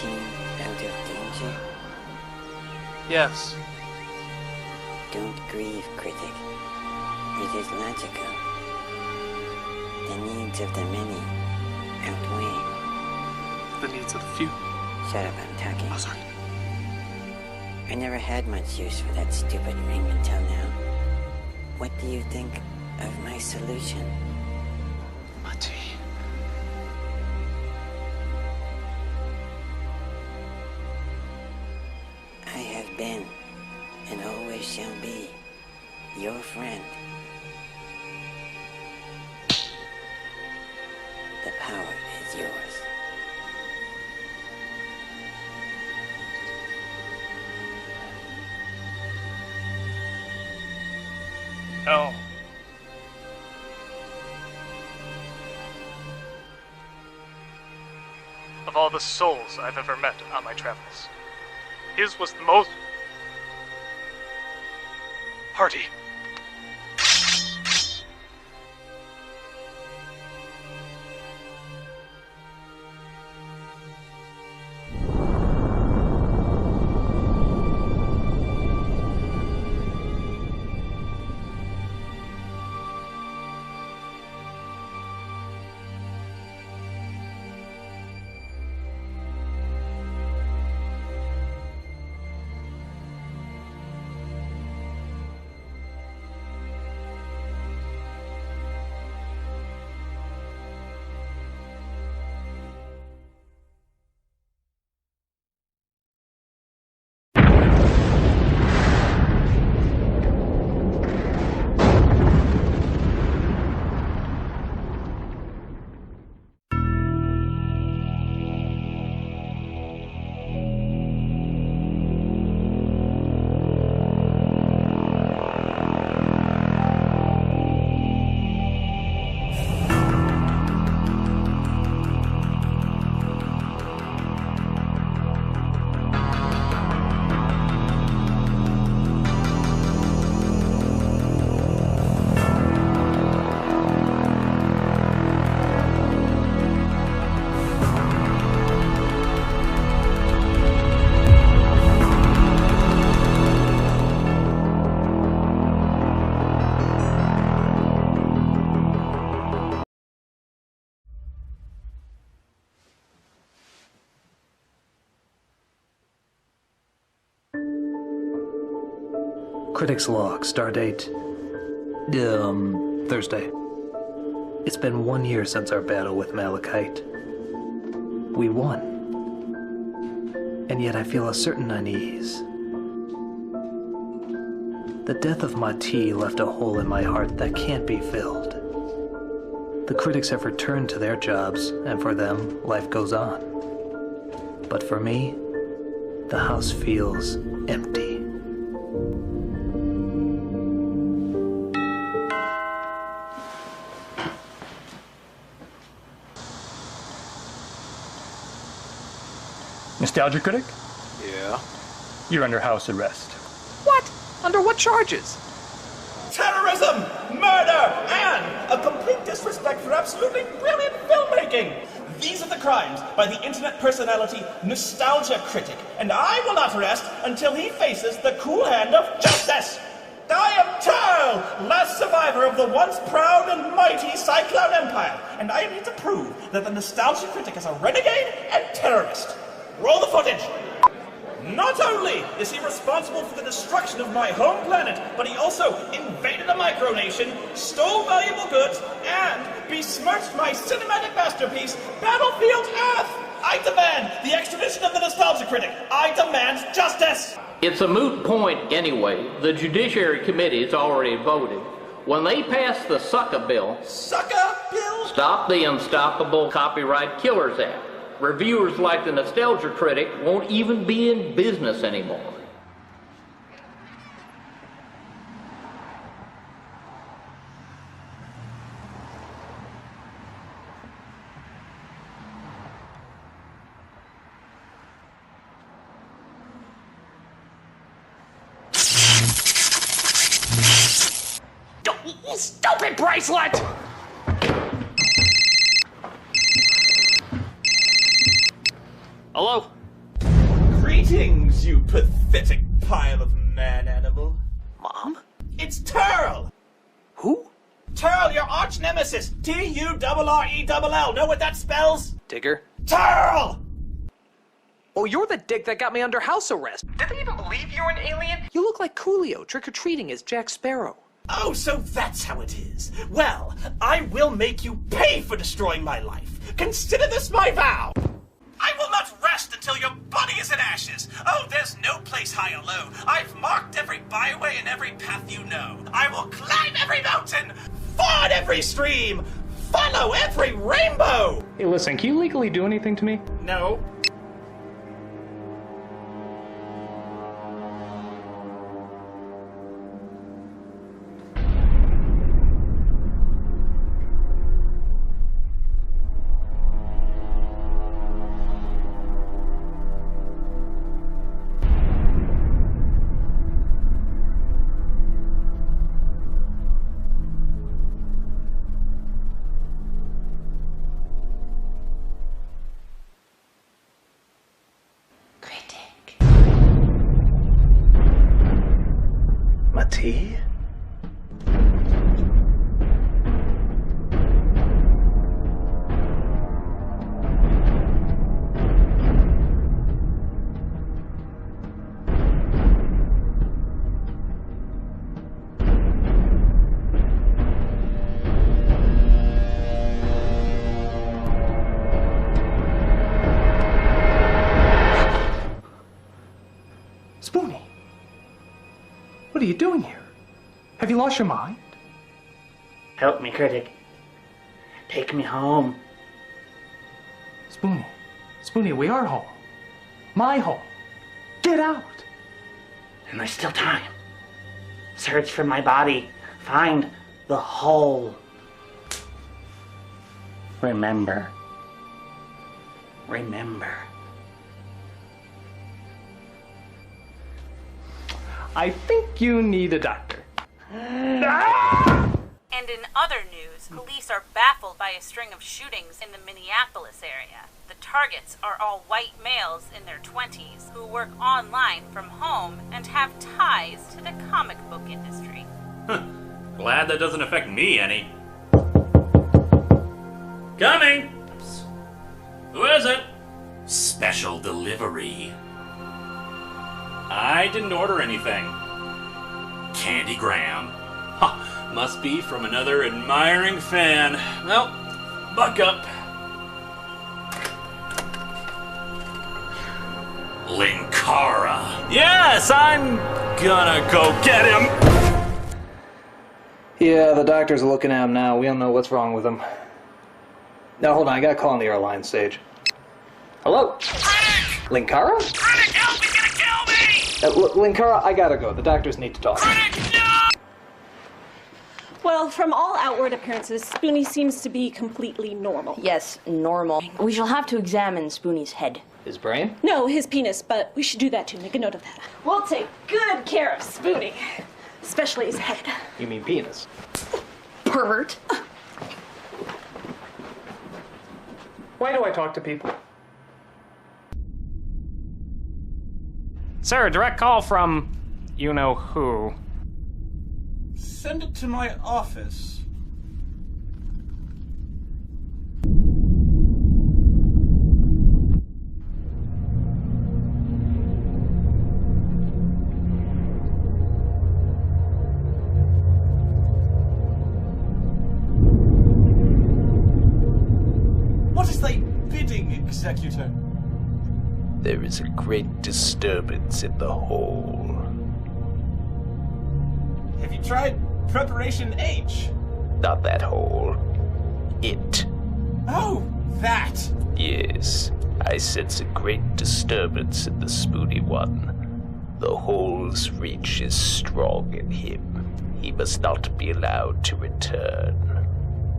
machine out of danger? Yes. Don't grieve, critic. It is logical. The needs of the many outweigh The needs of the few. Shut up, I'm talking. Oh, sorry. I never had much use for that stupid ring until now. What do you think of my solution? Mati. I have been, and always shall be, your friend. The power is yours. No. Of all the souls I've ever met on my travels, his was the most hearty. Critic's log, stardate, Thursday. It's been 1 year since our battle with Malachite. We won. And yet I feel a certain unease. The death of Mati left a hole in my heart that can't be filled. The critics have returned to their jobs, and for them, life goes on. But for me, the house feels empty. Nostalgia Critic? Yeah? You're under house arrest. What? Under what charges? Terrorism, murder, and a complete disrespect for absolutely brilliant filmmaking. These are the crimes by the internet personality Nostalgia Critic, and I will not rest until he faces the cool hand of justice. I am Tal, last survivor of the once proud and mighty Cyclone Empire, and I am here to prove that the Nostalgia Critic is a renegade and terrorist. Roll the footage! Not only is he responsible for the destruction of my home planet, but he also invaded a micronation, stole valuable goods, and besmirched my cinematic masterpiece, Battlefield Earth! I demand the extradition of the Nostalgia Critic! I demand justice! It's a moot point anyway. The Judiciary Committee's already voted. When they pass the Sucka Bill... Sucka Bill? Stop the Unstoppable Copyright Killers Act. Reviewers like the Nostalgia Critic won't even be in business anymore. Stupid bracelet! Hello? Greetings, you pathetic pile of man-animal. Mom? It's Turl! Who? Turl, your arch-nemesis! Turrell. Know what that spells? Digger? Turl! Oh, you're the dick that got me under house arrest. Did they even believe you're an alien? You look like Coolio trick-or-treating as Jack Sparrow. Oh, so that's how it is. Well, I will make you pay for destroying my life. Consider this my vow. I will not rest until your body is in ashes. Oh, there's no place high or low. I've marked every byway and every path you know. I will climb every mountain, ford every stream, follow every rainbow. Hey, listen, can you legally do anything to me? No. Tea? Spoony! What are you doing here? Have you lost your mind? Help me, Critic. Take me home. Spoony. Spoony, we are home. My home. Get out! And there's still time. Search for my body. Find the hole. Remember. Remember. I think you need a doctor. And in other news, police are baffled by a string of shootings in the Minneapolis area. The targets are all white males in their 20s who work online from home and have ties to the comic book industry. Glad that doesn't affect me any. Coming! Who is it? Special delivery. I didn't order anything. Candygram. Ha! Must be from another admiring fan. Well, buck up. Linkara. Yes, I'm gonna go get him. Yeah, the doctors are looking at him now. We don't know what's wrong with him. Now, hold on. I gotta call on the airline stage. Hello? Critic! Linkara? Critic, help! He's gonna kill me! Linkara, I gotta go. The doctors need to talk. Critic, no! Well, from all outward appearances, Spoony seems to be completely normal. Yes, normal. We shall have to examine Spoony's head. His brain? No, his penis, but we should do that too. Make a note of that. We'll take good care of Spoony, especially his head. You mean penis? Pervert. Why do I talk to people? Sir, direct call from you-know-who. Send it to my office. What is thy bidding, Executor? There is a great disturbance in the hole. Have you tried Preparation H? Not that hole. It. Oh, that! Yes, I sense a great disturbance in the Spoony one. The hole's reach is strong in him. He must not be allowed to return.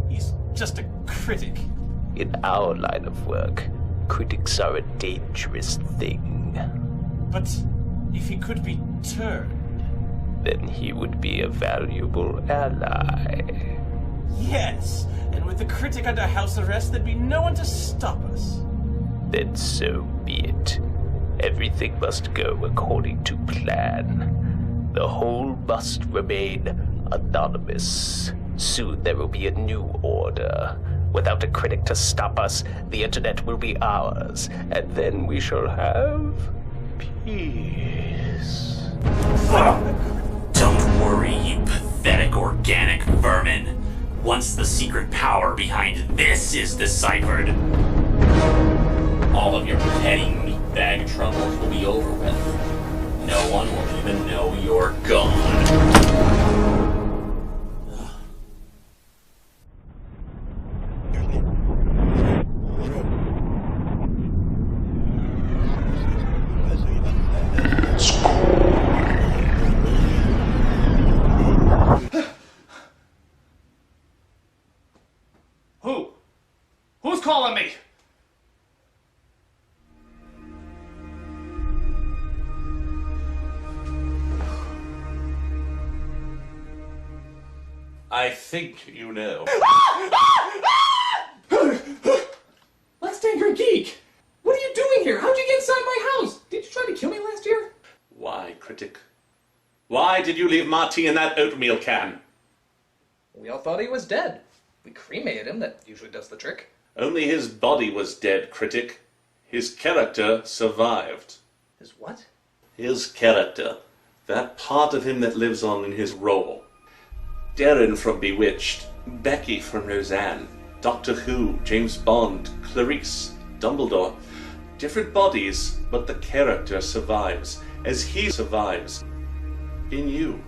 He's just a critic. In our line of work, critics are a dangerous thing. But if he could be turned... then he would be a valuable ally. Yes, and with the critic under house arrest, there'd be no one to stop us. Then so be it. Everything must go according to plan. The whole must remain anonymous. Soon there will be a new order. Without a critic to stop us, the internet will be ours, and then we shall have peace. Don't worry, you pathetic organic vermin. Once the secret power behind this is deciphered, all of your petty meatbag troubles will be over with. No one will even know you're gone. Who's calling me? I think you know. Let's Angry Geek! What are you doing here? How'd you get inside my house? Did you try to kill me last year? Why, Critic? Why did you leave Marty in that oatmeal can? We all thought he was dead. We cremated him, that usually does the trick. Only his body was dead, Critic. His character survived. His what? His character. That part of him that lives on in his role. Darren from Bewitched, Becky from Roseanne, Doctor Who, James Bond, Clarice, Dumbledore. Different bodies, but the character survives, as he survives. In you.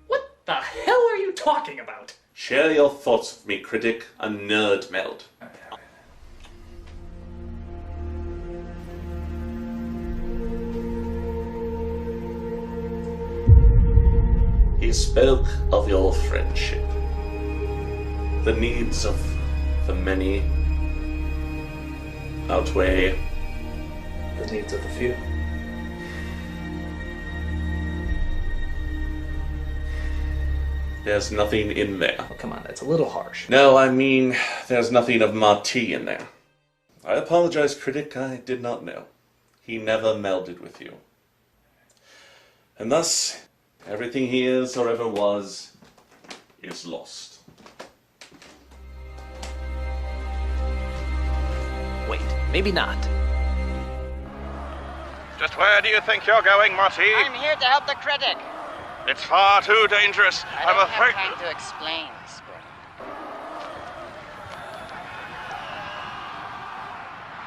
What the hell are you talking about? Share your thoughts with me, Critic. A nerd meld. He spoke of your friendship. The needs of the many outweigh the needs of the few. There's nothing in there. Oh, come on, that's a little harsh. No, I mean, there's nothing of Marty in there. I apologize, Critic, I did not know. He never melded with you. And thus, everything he is or ever was is lost. Wait, maybe not. Just where do you think you're going, Marty? I'm here to help the critic. It's far too dangerous. I'm afraid. I don't have time to explain, Spoony.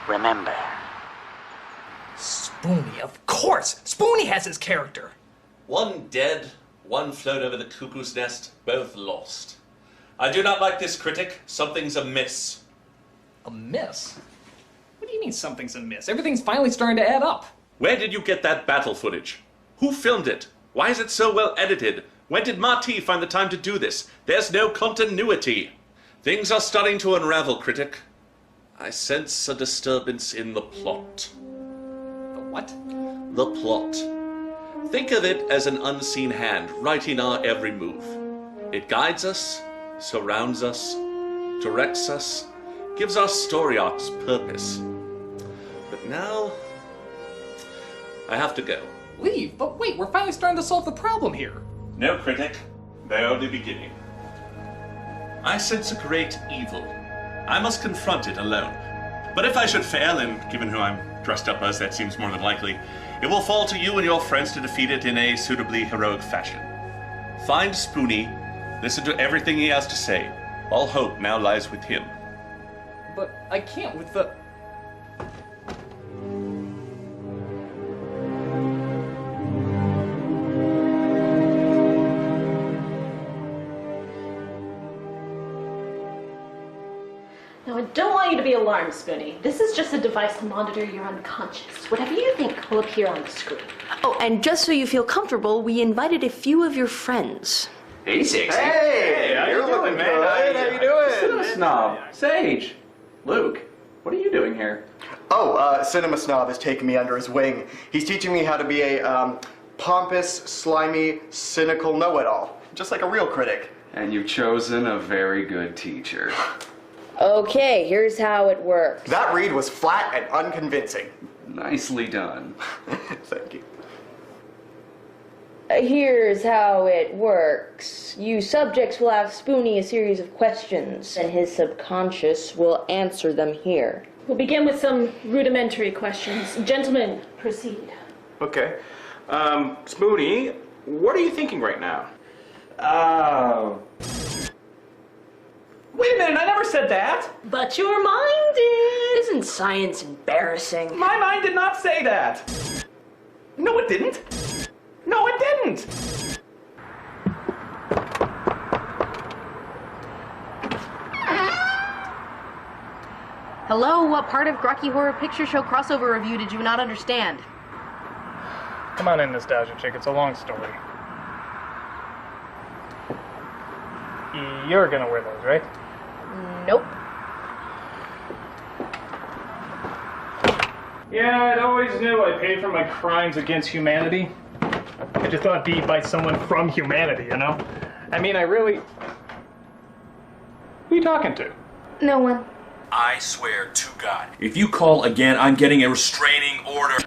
Remember. Spoony, of course! Spoony has his character! One dead, one float over the cuckoo's nest, both lost. I do not like this, Critic. Something's amiss. Amiss? What do you mean something's amiss? Everything's finally starting to add up. Where did you get that battle footage? Who filmed it? Why is it so well edited? When did Marty find the time to do this? There's no continuity. Things are starting to unravel, Critic. I sense a disturbance in the plot. The what? The plot. Think of it as an unseen hand writing our every move. It guides us, surrounds us, directs us, gives our story arcs purpose. But now, I have to go. Leave? But wait, we're finally starting to solve the problem here. No, Critic. They're only beginning. I sense a great evil. I must confront it alone. But if I should fail, and given who I'm dressed up as, that seems more than likely, it will fall to you and your friends to defeat it in a suitably heroic fashion. Find Spoony, listen to everything he has to say. All hope now lies with him. But I can't with the... Now, I don't want you to be alarmed, Spoony. This is just a device to monitor your unconscious. Whatever you think will appear on the screen. Oh, and just so you feel comfortable, we invited a few of your friends. Hey, Sexy. Hey, how you doing, man? How you doing? Snob. Sage. Luke, what are you doing here? Oh, Cinema Snob has taken me under his wing. He's teaching me how to be a pompous, slimy, cynical know-it-all, just like a real critic. And you've chosen a very good teacher. Okay, here's how it works. That read was flat and unconvincing. Nicely done. Thank you. Here's how it works. You subjects will ask Spoony a series of questions, and his subconscious will answer them here. We'll begin with some rudimentary questions. Gentlemen, proceed. Okay. Spoony, what are you thinking right now? Wait a minute, I never said that! But your mind did! Isn't science embarrassing? My mind did not say that! No, it didn't! No, it didn't! Hello, what part of Grokky Horror Picture Show crossover review did you not understand? Come on in, Nostalgia Chick. It's a long story. You're gonna wear those, right? Nope. Yeah, I always knew I paid for my crimes against humanity. I just thought it'd be by someone from humanity, you know? I mean, who are you talking to? No one. I swear to God, if you call again, I'm getting a restraining order.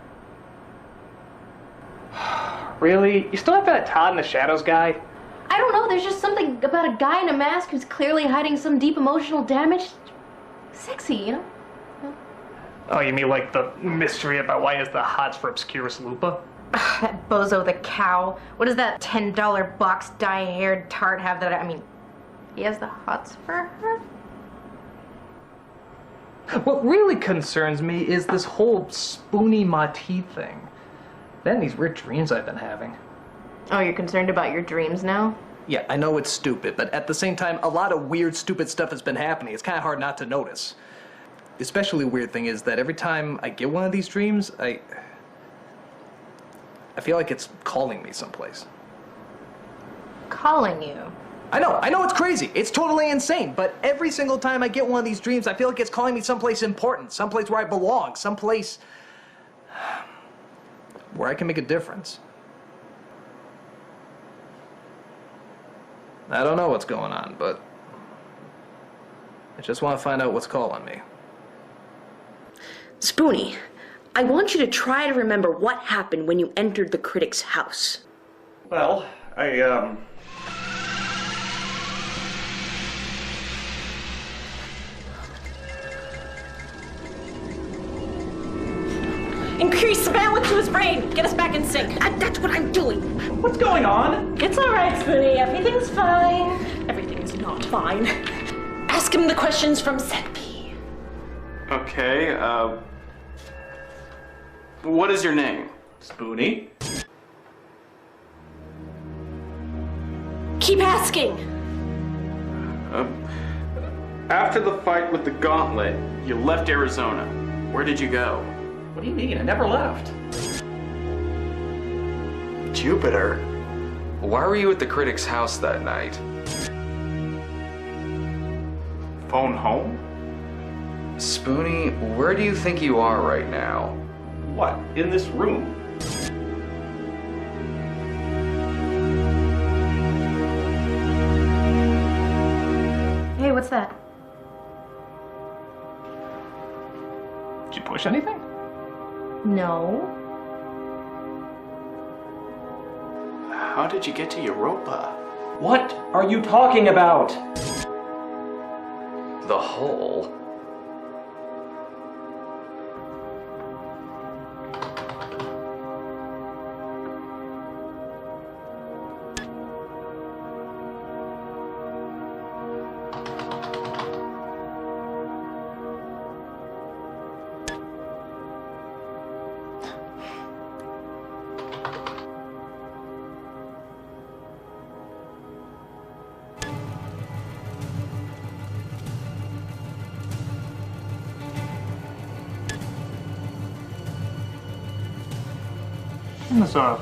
Really? You still have that Todd in the Shadows guy? I don't know, there's just something about a guy in a mask who's clearly hiding some deep emotional damage. Sexy, you know? Oh, you mean like the mystery about why he has the hots for obscurus Lupa? That bozo the cow. What does that $10 box dye-haired tart have that I mean, he has the hots for her? What really concerns me is this whole Spoony Mati thing. Then these weird dreams I've been having. Oh, you're concerned about your dreams now? Yeah, I know it's stupid, but at the same time, a lot of weird, stupid stuff has been happening. It's kind of hard not to notice. The especially weird thing is that every time I get one of these dreams, I feel like it's calling me someplace. Calling you? I know it's crazy. It's totally insane, but every single time I get one of these dreams, I feel like it's calling me someplace important, someplace where I belong, someplace where I can make a difference. I don't know what's going on, but I just want to find out what's calling me. Spoony, I want you to try to remember what happened when you entered the critic's house. Well, Increase the bandwidth to his brain! Get us back in sync! That's what I'm doing! What's going on? It's alright, Spoony. Everything's fine. Everything's not fine. Ask him the questions from Set B. Okay, what is your name? Spoony? Keep asking! After the fight with the Gauntlet, you left Arizona. Where did you go? What do you mean? I never left. Jupiter? Why were you at the critic's house that night? Phone home? Spoony, where do you think you are right now? What, in this room? Hey, what's that? Did you push anything? No. How did you get to Europa? What are you talking about? The hole? Turn this off.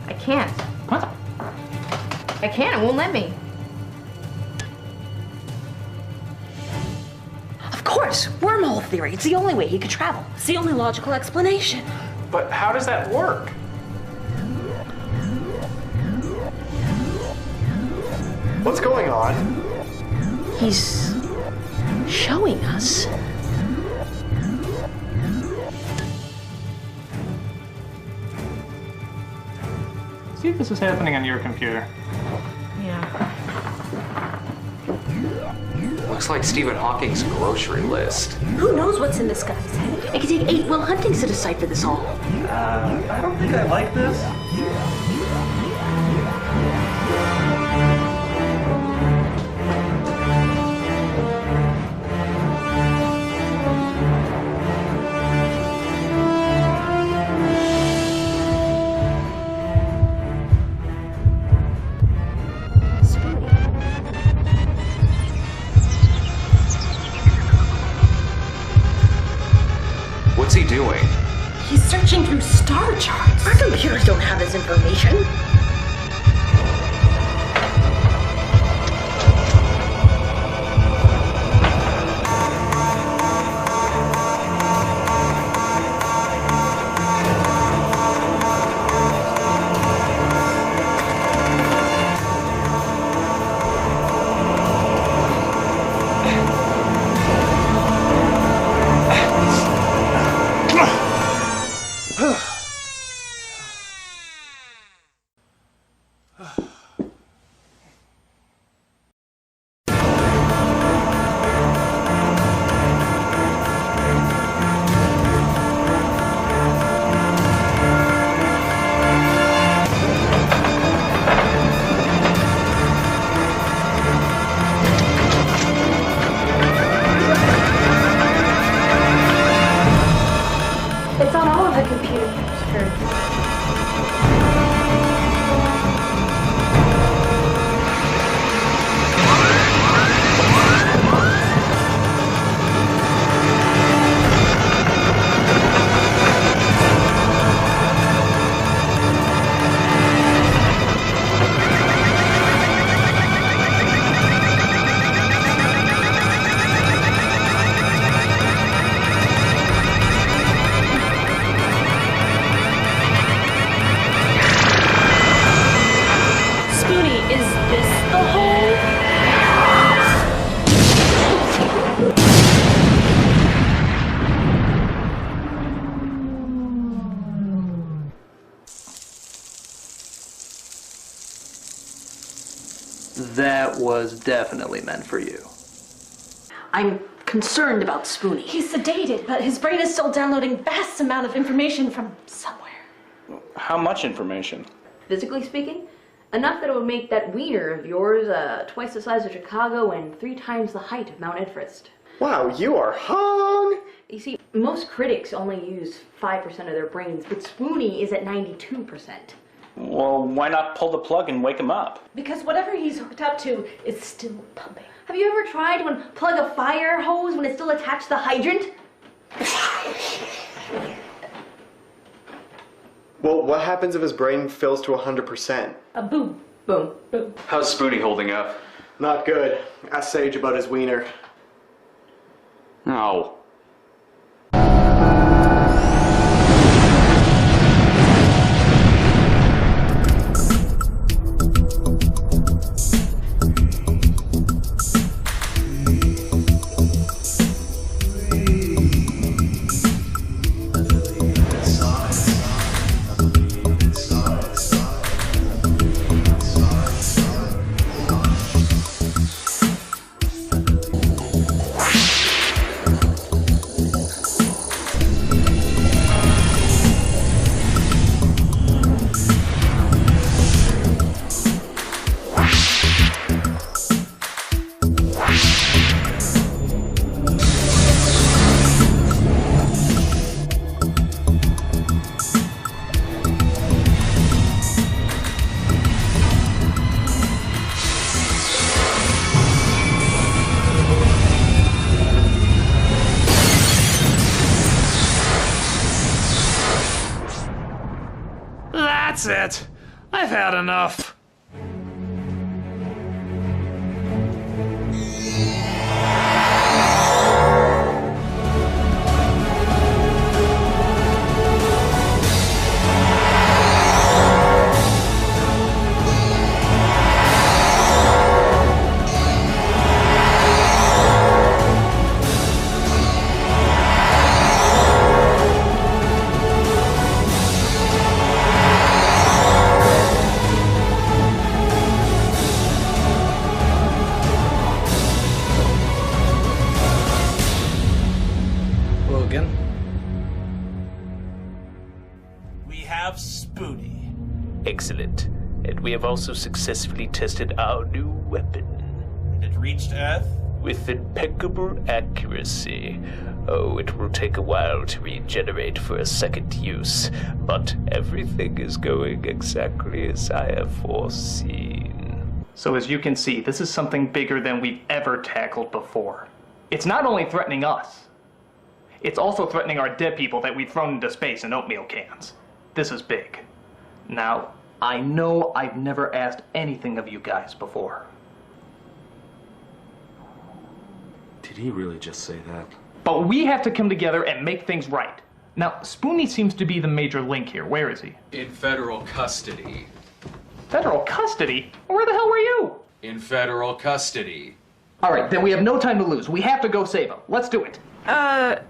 I can't. What? I can't, it won't let me. Of course, wormhole theory. It's the only way he could travel. It's the only logical explanation. But how does that work? What's going on? He's showing us. See if this is happening on your computer. Yeah. Looks like Stephen Hawking's grocery list. Who knows what's in this guy's head? It could take 8 Will Huntings to decipher this all. I don't think I like this. What's he doing? He's searching through star charts. Our computers don't have this information. It's on all of the computers. That was definitely meant for you. I'm concerned about Spoony. He's sedated, but his brain is still downloading vast amount of information from somewhere. How much information? Physically speaking, enough that it would make that wiener of yours twice the size of Chicago and 3 times the height of Mount Everest. Wow, you are hung! You see, most critics only use 5% of their brains, but Spoony is at 92%. Well, why not pull the plug and wake him up? Because whatever he's hooked up to is still pumping. Have you ever tried to unplug a fire hose when it's still attached to the hydrant? Well, what happens if his brain fills to 100%? Boom, boom, boom. How's Spoony holding up? Not good. Ask Sage about his wiener. No. That's it. I've had enough. again? We have Spoony. Excellent. And we have also successfully tested our new weapon. It reached Earth? With impeccable accuracy. Oh, it will take a while to regenerate for a second use, but everything is going exactly as I have foreseen. So as you can see, this is something bigger than we've ever tackled before. It's not only threatening us, it's also threatening our dead people that we've thrown into space in oatmeal cans. This is big. Now, I know I've never asked anything of you guys before. Did he really just say that? But we have to come together and make things right. Now, Spoony seems to be the major link here. Where is he? In federal custody. Federal custody? Where the hell were you? In federal custody. All right, then we have no time to lose. We have to go save him. Let's do it.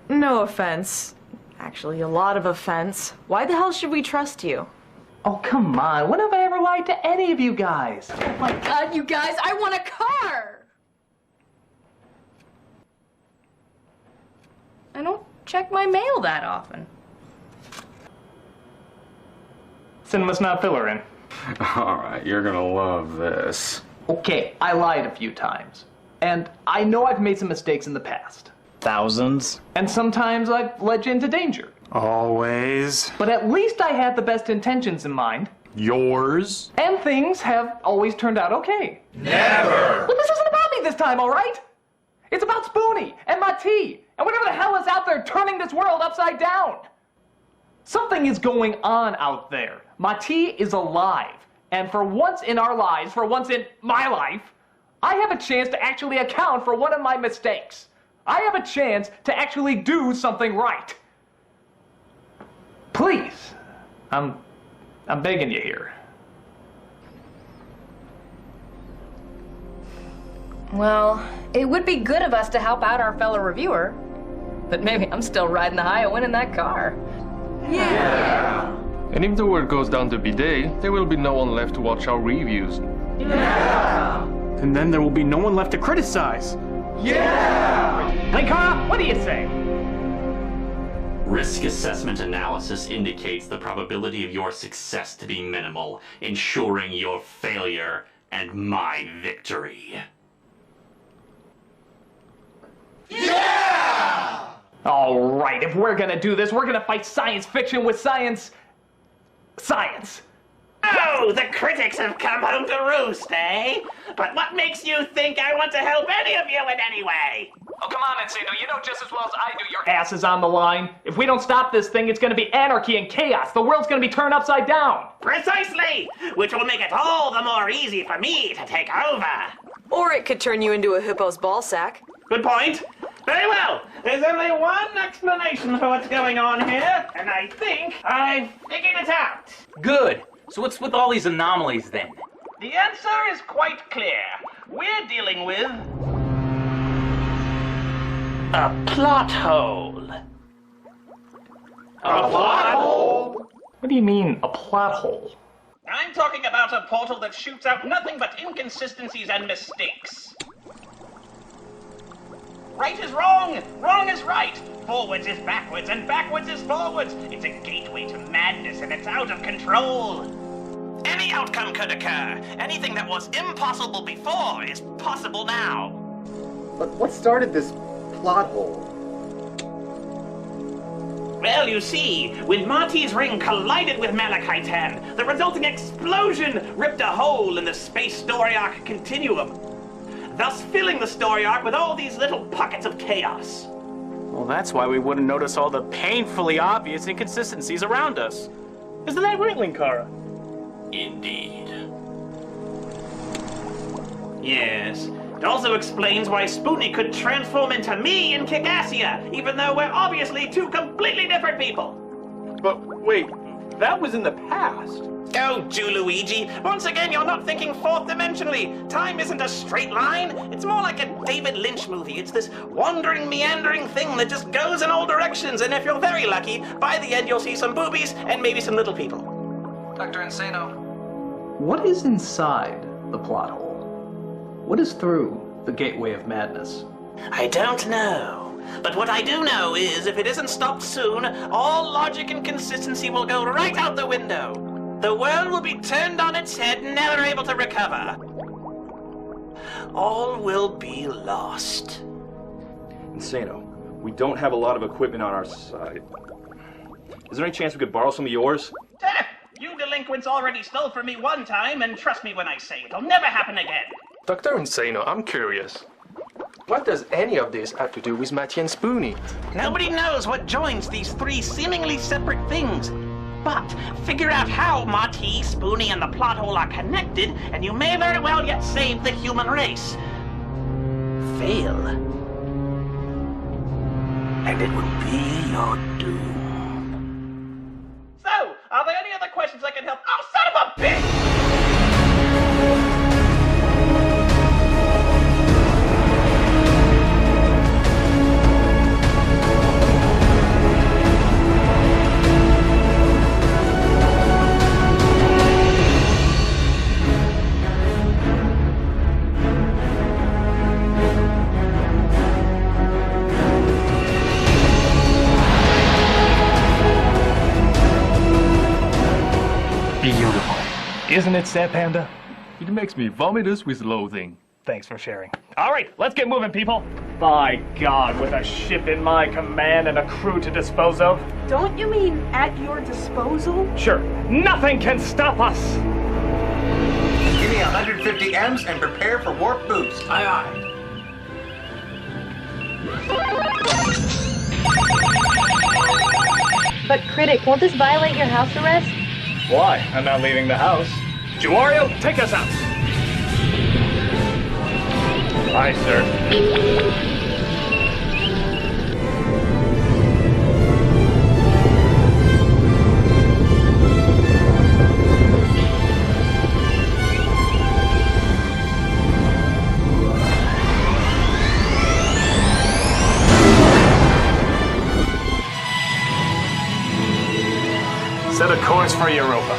No offense. Actually, a lot of offense. Why the hell should we trust you? Oh, come on. When have I ever lied to any of you guys? Oh my god, you guys, I want a car! I don't check my mail that often. Cinema Snob filler in. Alright, you're gonna love this. Okay, I lied a few times. And I know I've made some mistakes in the past. Thousands. And sometimes I've led you into danger. Always. But at least I had the best intentions in mind. Yours? And things have always turned out okay. Never! Well, this isn't about me this time, alright? It's about Spoony and my tea and whatever the hell is out there turning this world upside down. Something is going on out there. My tea is alive. And for once in our lives, for once in my life, I have a chance to actually account for one of my mistakes. I have a chance to actually do something right. Please, I'm begging you here. Well, it would be good of us to help out our fellow reviewer. But maybe I'm still riding the high of winning that car. Yeah! And if the word goes down to bidet, there will be no one left to watch our reviews. Yeah! And then there will be no one left to criticize. Yeah! Linkara, what do you say? Risk assessment analysis indicates the probability of your success to be minimal, ensuring your failure and my victory. Yeah! All right, if we're gonna do this, we're gonna fight science fiction with science. Oh, the critics have come home to roost, eh? But what makes you think I want to help any of you in any way? Oh, come on, Encino, you know just as well as I do your ass is on the line. If we don't stop this thing, it's gonna be anarchy and chaos. The world's gonna be turned upside down. Precisely! Which will make it all the more easy for me to take over. Or it could turn you into a hippo's ballsack. Good point. Very well. There's only one explanation for what's going on here, and I think I've figured it out. Good. So what's with all these anomalies then? The answer is quite clear. We're dealing with a plot hole. A plot hole? What do you mean, a plot hole? I'm talking about a portal that shoots out nothing but inconsistencies and mistakes. Right is wrong, wrong is right, forwards is backwards, and backwards is forwards. It's a gateway to madness, and it's out of control. Any outcome could occur. Anything that was impossible before is possible now. But what started this plot hole? Well, you see, when Marty's ring collided with Malachite 10, the resulting explosion ripped a hole in the space story arc continuum, thus filling the story arc with all these little pockets of chaos. Well, that's why we wouldn't notice all the painfully obvious inconsistencies around us. Isn't that right, Linkara? Indeed. Yes. It also explains why Spoony could transform into me in Kickassia, even though we're obviously two completely different people. But wait, that was in the past. Oh, JewLuigi, once again you're not thinking fourth dimensionally. Time isn't a straight line. It's more like a David Lynch movie. It's this wandering, meandering thing that just goes in all directions, and if you're very lucky, by the end you'll see some boobies and maybe some little people. Dr. Insano. What is inside the plot hole? What is through the gateway of madness? I don't know, But what I do know is if it isn't stopped soon, all logic and consistency will go right out the window. The world will be turned on its head, never able to recover. All will be lost. Insano, we don't have a lot of equipment on our side. Is there any chance we could borrow some of yours? You delinquents already stole from me one time, and trust me when I say it'll never happen again. Dr. Insano, I'm curious. What does any of this have to do with Matty and Spoony? Nobody knows what joins these three seemingly separate things. But figure out how Matty, Spoony, and the plot hole are connected, and you may very well yet save the human race. Fail, and it will be your doom. So, are there any other questions I can help? Oh, son of a bitch! Beautiful. Isn't it, Sad Panda? It makes me vomitous with loathing. Thanks for sharing. All right, let's get moving, people. By God, with a ship in my command and a crew to dispose of. Don't you mean at your disposal? Sure, nothing can stop us. Give me 150 M's and prepare for warp boost. Aye, aye. But Critic, won't this violate your house arrest? Why? I'm not leaving the house. JewWario, take us out. Aye, sir. Set a course for Europa.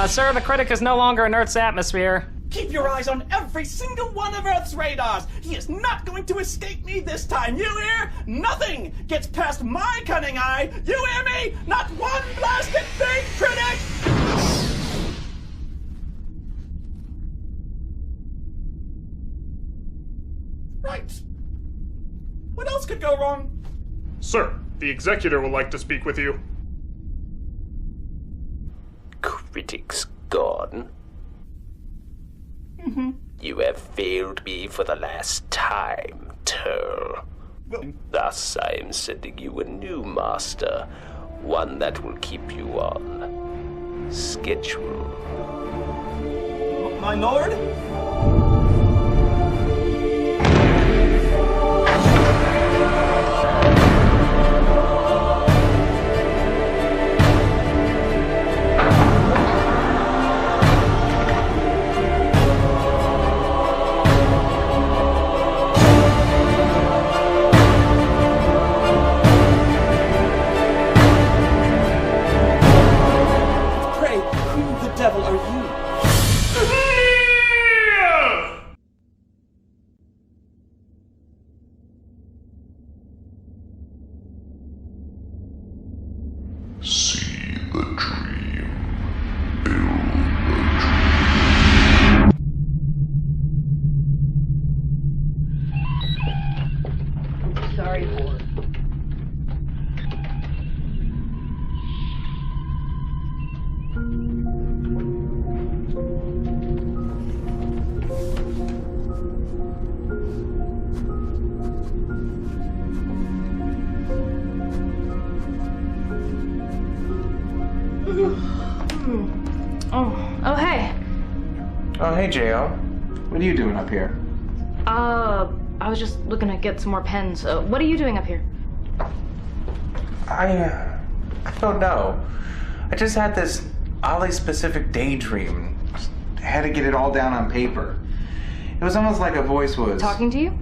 Sir, the Critic is no longer in Earth's atmosphere. Keep your eyes on every single one of Earth's radars. He is not going to escape me this time. You hear? Nothing gets past my cunning eye. You hear me? Not one blasted thing, Critic! Right. What else could go wrong? Sir, the Executor would like to speak with you. Critic's gone. You have failed me for the last time, Turl. Thus, I am sending you a new master, one that will keep you on schedule. My lord? Devil are you? See the dream, build the dream. Sorry, Lord. Oh, hey. Oh, hey, Jo. What are you doing up here? I was just looking to get some more pens. What are you doing up here? I don't know. I just had this oddly specific daydream. I had to get it all down on paper. It was almost like a voice was... Talking to you?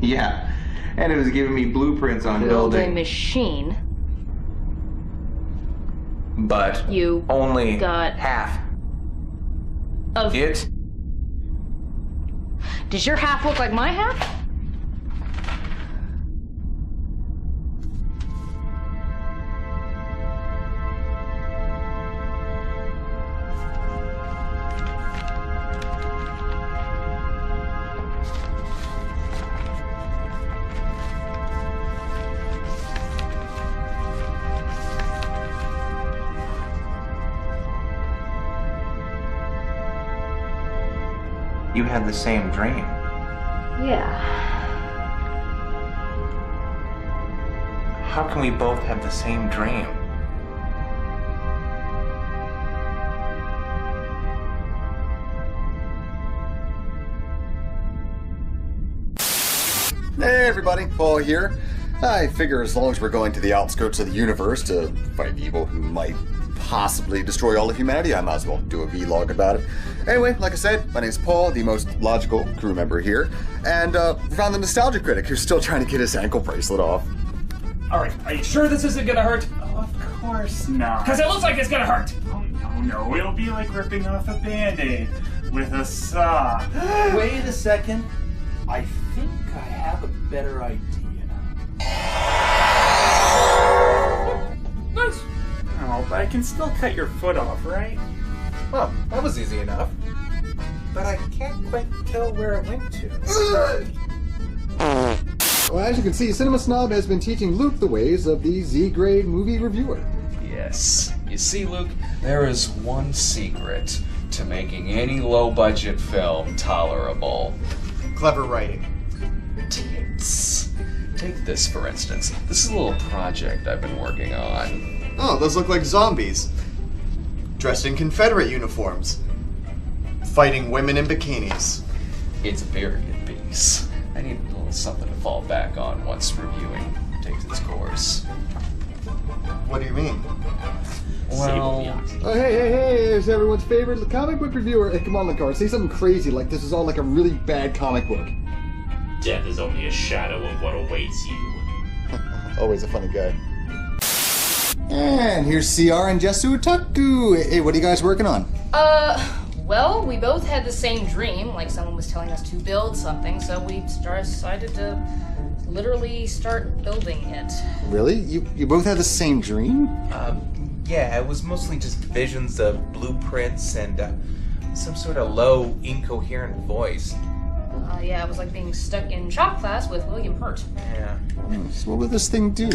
Yeah. And it was giving me blueprints on Build a building. machine. But You only got half of it. Does your half look like my half? You had the same dream. Yeah. How can we both have the same dream? Hey everybody, Paul here. I figure as long as we're going to the outskirts of the universe to fight evil who might possibly destroy all of humanity, I might as well do a vlog about it. Anyway, like I said, my name's Paul, the most logical crew member here, and we found the Nostalgia Critic who's still trying to get his ankle bracelet off. Alright, are you sure this isn't gonna hurt? Oh, of course not. Because it looks like it's gonna hurt! Oh, no, it'll be like ripping off a Band-Aid with a saw. Wait a second. I think I have a better idea. Nice! Oh, but I can still cut your foot off, right? Well, that was easy enough. But I can't quite tell where it went to. Well, as you can see, Cinema Snob has been teaching Luke the ways of the Z-grade movie reviewer. Yes. You see, Luke, there is one secret to making any low-budget film tolerable. Clever writing. Tits. Take this, for instance. This is a little project I've been working on. Oh, those look like zombies. Dressed in Confederate uniforms. Fighting women in bikinis. It's a very good piece. I need a little something to fall back on once reviewing takes its course. What do you mean? Well... Oh, hey, there's everyone's favorite comic book reviewer. Hey, come on, Linkara, say something crazy like this is all like a really bad comic book. Death is only a shadow of what awaits you. Always a funny guy. And here's CR and JesuOtaku. Hey, what are you guys working on? Well, we both had the same dream, like someone was telling us to build something, so we decided to literally start building it. Really? You both had the same dream? Yeah, it was mostly just visions of blueprints and some sort of low, incoherent voice. Yeah, it was like being stuck in shop class with William Hurt. Yeah. So what would this thing do?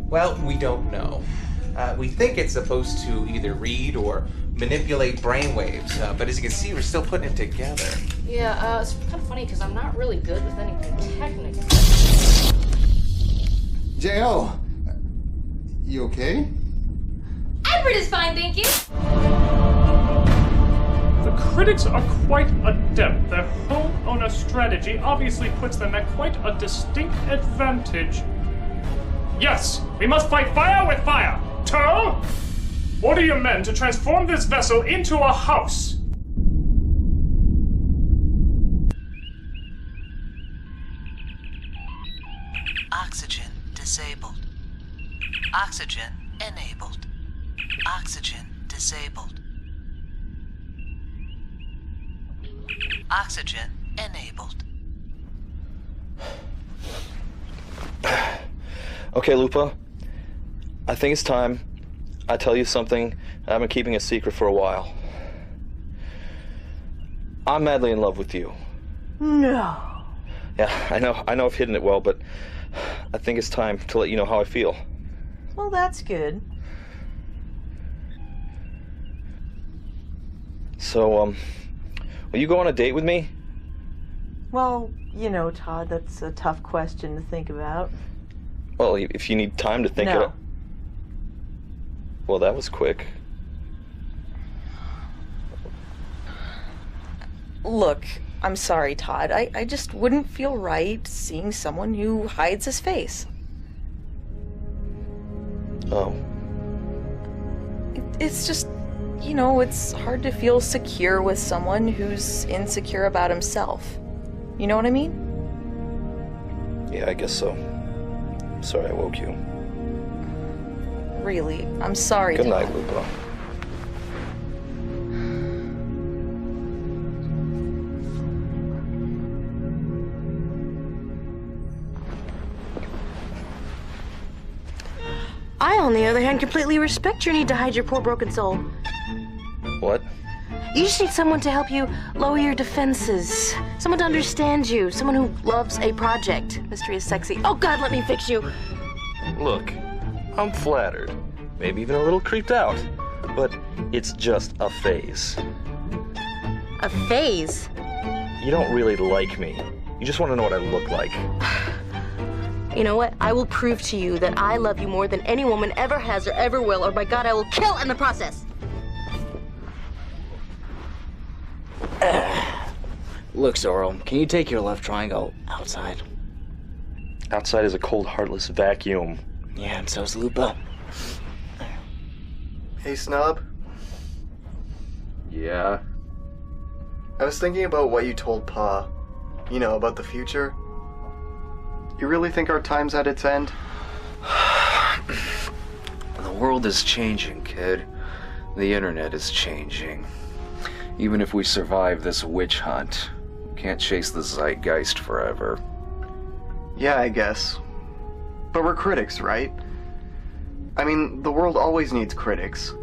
Well, we don't know. We think it's supposed to either read or manipulate brainwaves, but as you can see, we're still putting it together. Yeah, it's kind of funny because I'm not really good with anything technical. J.O., you okay? Everett is fine, thank you. The critics are quite adept. Their homeowner strategy obviously puts them at quite a distinct advantage. Yes, we must fight fire with fire. Tow! Order your men to transform this vessel into a house. Oxygen disabled. Oxygen enabled. Oxygen disabled. Oxygen enabled. Okay, Lupa. I think it's time I tell you something I've been keeping a secret for a while. I'm madly in love with you. No. Yeah, I know I've hidden it well, but I think it's time to let you know how I feel. Well, that's good. So, will you go on a date with me? Well, you know, Todd, that's a tough question to think about. Well, if you need time to think No. it. Well, that was quick. Look, I'm sorry, Todd. I just wouldn't feel right seeing someone who hides his face. Oh. It's just, you know, it's hard to feel secure with someone who's insecure about himself. You know what I mean? Yeah, I guess so. Sorry I woke you. Really, I'm sorry, Good Todd. night, Lupa. I, on the other hand, completely respect your need to hide your poor broken soul. What? You just need someone to help you lower your defenses. Someone to understand you. Someone who loves a project. Mystery is sexy. Oh God, let me fix you. Look, I'm flattered. Maybe even a little creeped out. But it's just a phase. A phase? You don't really like me. You just want to know what I look like. You know what? I will prove to you that I love you more than any woman ever has or ever will, or by God, I will kill in the process. Look, Zoro, can you take your left triangle outside? Outside is a cold, heartless vacuum. Yeah, and so's Lupa. Hey, Snob. Yeah? I was thinking about what you told Pa. You know, about the future. You really think our time's at its end? The world is changing, kid. The internet is changing. Even if we survive this witch hunt, we can't chase the zeitgeist forever. Yeah, I guess. But we're critics, right? I mean, the world always needs critics.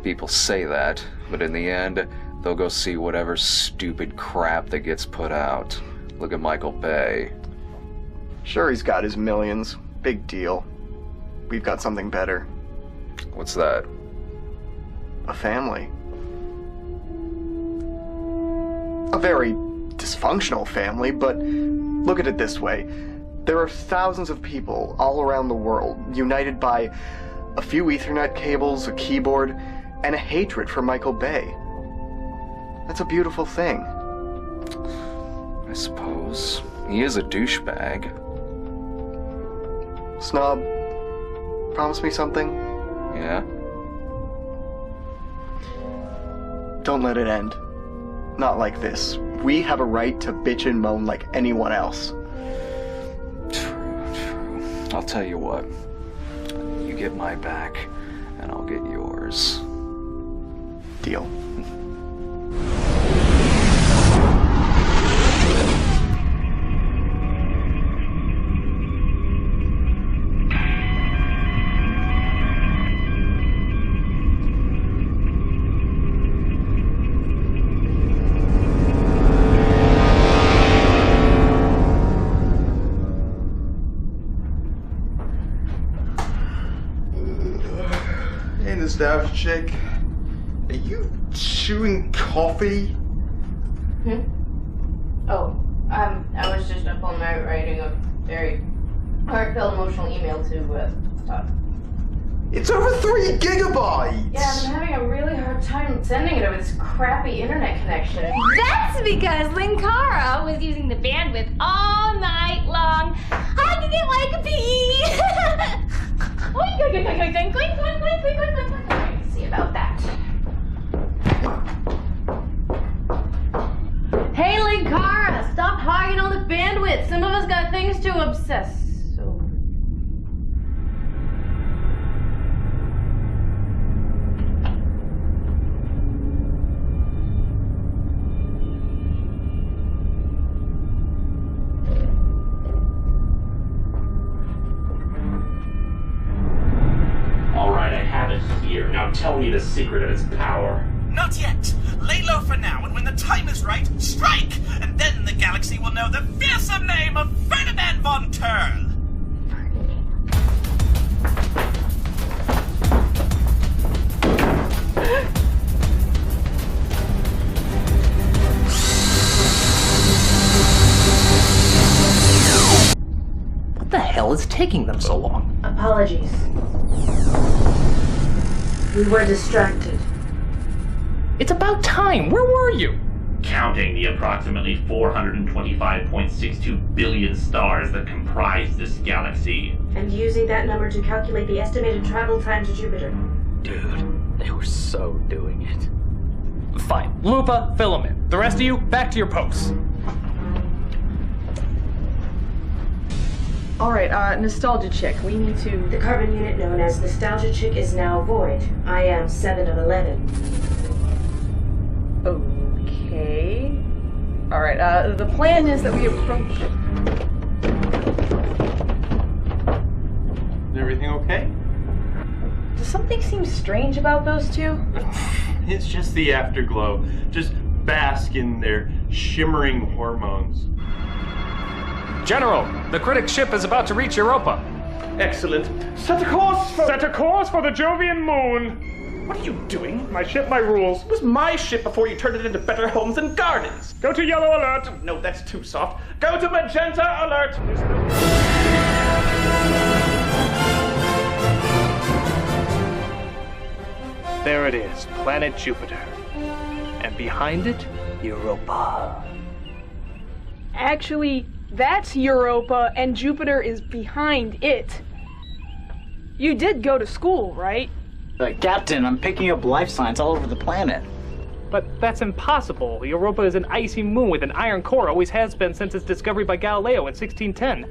People say that, but in the end, they'll go see whatever stupid crap that gets put out. Look at Michael Bay. Sure, he's got his millions. Big deal. We've got something better. What's that? A family. A very dysfunctional family, but look at it this way. There are thousands of people all around the world, united by a few Ethernet cables, a keyboard, and a hatred for Michael Bay. That's a beautiful thing. I suppose. He is a douchebag. Snob, promise me something? Yeah? Don't let it end. Not like this. We have a right to bitch and moan like anyone else. True. I'll tell you what. You get my back, and I'll get yours. Deal. Nostalgia chick, are you chewing coffee? Oh, I was just up all night writing a very heartfelt, emotional email to Todd. It's over 3 gigabytes! Yeah, I'm having a really hard time sending it over this crappy internet connection. That's because Linkara was using the bandwidth all night long. I can get like a pee! See about that. Hey, Linkara, stop hogging all the bandwidth. Some of us got things to obsess over. Now tell me the secret of its power. Not yet. Lay low for now, and when the time is right, strike! And then the galaxy will know the fearsome name of Ferdinand von Turl. What the hell is taking them so long? Apologies. We were distracted. It's about time. Where were you? Counting the approximately 425.62 billion stars that comprise this galaxy. And using that number to calculate the estimated travel time to Jupiter. Dude, they were so doing it. Fine. Lupa, fill 'em in. The rest of you, back to your posts. Alright, Nostalgia Chick, we need to... The carbon unit known as Nostalgia Chick is now void. I am 7 of 11. Okay... Alright, the plan is that we approach... Is everything okay? Does something seem strange about those two? It's just the afterglow. Just bask in their shimmering hormones. General, the critic ship is about to reach Europa. Excellent. Set a course for... Set a course for the Jovian moon. What are you doing? My ship, my rules. It was my ship before you turned it into better homes and gardens. Go to yellow alert. No, that's too soft. Go to magenta alert. There it is, planet Jupiter. And behind it, Europa. Actually, that's Europa, and Jupiter is behind it. You did go to school, right? Captain, I'm picking up life signs all over the planet. But that's impossible. Europa is an icy moon with an iron core, always has been since its discovery by Galileo in 1610.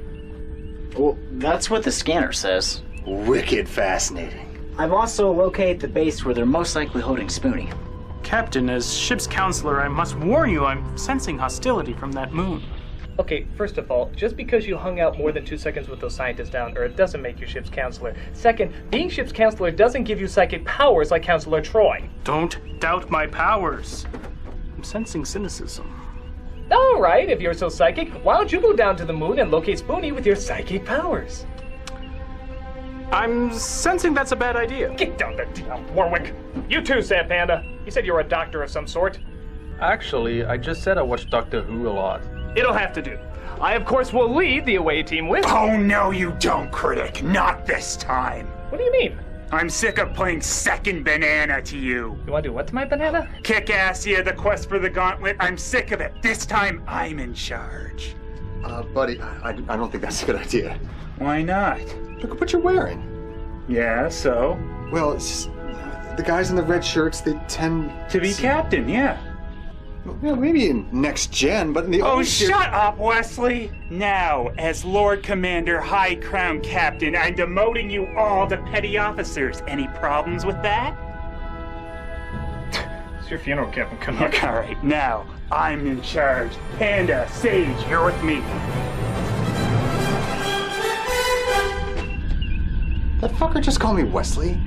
Well, that's what the scanner says. Wicked fascinating. I've also located the base where they're most likely holding Spoony. Captain, as ship's counselor, I must warn you I'm sensing hostility from that moon. Okay, first of all, just because you hung out more than 2 seconds with those scientists down Earth doesn't make you ship's counselor. Second, being ship's counselor doesn't give you psychic powers like Counselor Troy. Don't doubt my powers. I'm sensing cynicism. All right, if you're so psychic, why don't you go down to the moon and locate Spoony with your psychic powers? I'm sensing that's a bad idea. Get down there, Warwick. You too, Sam Panda. You said you're a doctor of some sort. Actually, I just said I watched Doctor Who a lot. It'll have to do. I, of course, will lead the away team with... Oh, no, you don't, Critic. Not this time. What do you mean? I'm sick of playing second banana to you. You want to do what to my banana? Kick ass, yeah, the quest for the gauntlet. I'm sick of it. This time, I'm in charge. Buddy, I don't think that's a good idea. Why not? Look at what you're wearing. Yeah, so? Well, it's just, the guys in the red shirts, they tend to be captain, yeah. Well, maybe in next gen, but in the Oh, shut up, Wesley! Now, as Lord Commander High Crown Captain, I'm demoting you all to petty officers. Any problems with that? It's your funeral, Captain Canuck. All right, now, I'm in charge. Panda, Sage, you're with me. That fucker just called me Wesley.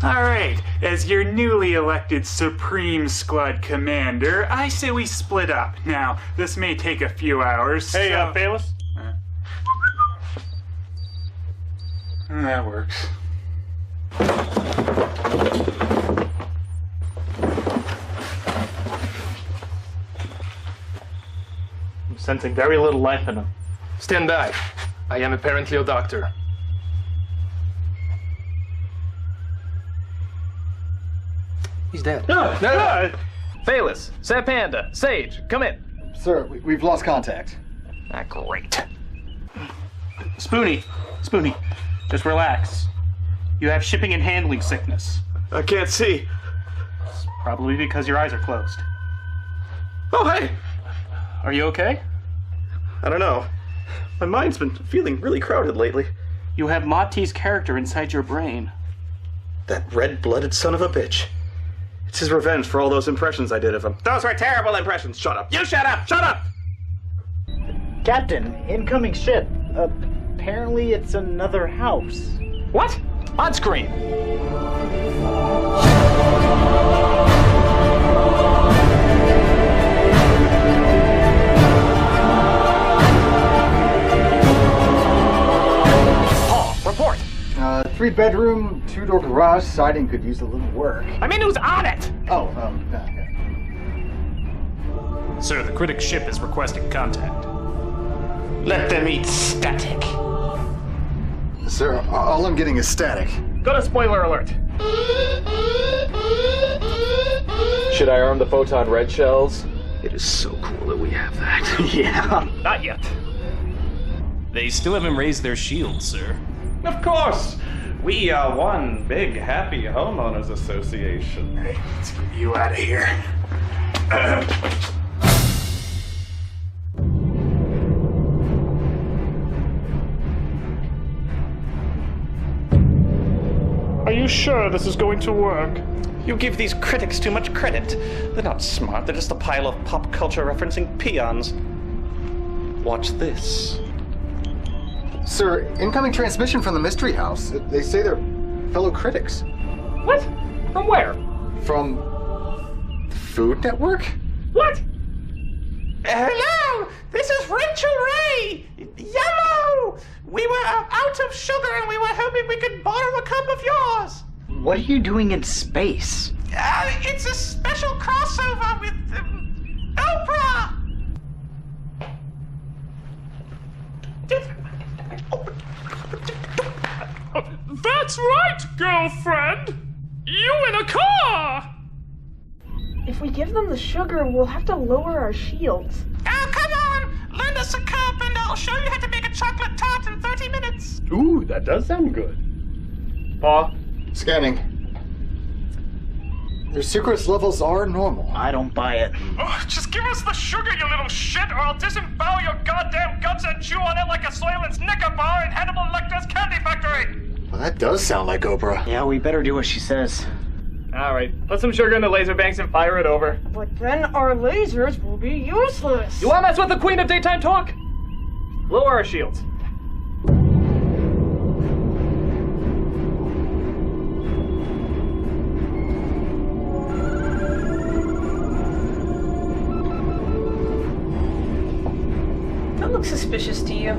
All right, as your newly elected Supreme Squad Commander, I say we split up. Now, this may take a few hours. Hey, Phelous? That works. I'm sensing very little life in him. Stand by. I am apparently a doctor. He's dead. No. Phelous, Sam Panda, Sage, come in. Sir, we've lost contact. Ah, great. Spoony, just relax. You have shipping and handling sickness. I can't see. It's probably because your eyes are closed. Oh, hey! Are you okay? I don't know. My mind's been feeling really crowded lately. You have Monty's character inside your brain. That red-blooded son of a bitch. It's his revenge for all those impressions I did of him. Those were terrible impressions. Shut up. You shut up! Shut up! Captain, incoming ship. Apparently it's another house. What? On screen. Paul, report. 3-bedroom, 2-door garage. Siding could use a little work. I mean, who's on it? Oh, okay. Sir, the critic ship is requesting contact. Let them eat static. Sir, all I'm getting is static. Go to spoiler alert. Should I arm the photon red shells? It is so cool that we have that. Yeah. Not yet. They still haven't raised their shields, sir. Of course. We are one big happy homeowners association. Hey, let's get you out of here. Are you sure this is going to work? You give these critics too much credit. They're not smart, they're just a pile of pop culture referencing peons. Watch this. Sir, incoming transmission from the Mystery House. They say they're fellow critics. What? From where? From the Food Network? What? Hello, this is Rachel Ray. Yellow. We were out of sugar and we were hoping we could borrow a cup of yours. What are you doing in space? It's a special crossover with Oprah. That's right, girlfriend! You in a car! If we give them the sugar, we'll have to lower our shields. Oh, come on! Lend us a cup and I'll show you how to make a chocolate tart in 30 minutes. Ooh, that does sound good. Paw, scanning. Their sucrose levels are normal. I don't buy it. Oh, just give us the sugar, you little shit, or I'll disembowel your goddamn guts and chew on it like a Soylent Snicker bar in Hannibal Lecter's candy factory! Well, that does sound like Oprah. Yeah, we better do what she says. Alright, put some sugar in the laser banks and fire it over. But then our lasers will be useless. You wanna mess with the queen of daytime talk? Lower our shields. That looks suspicious to you.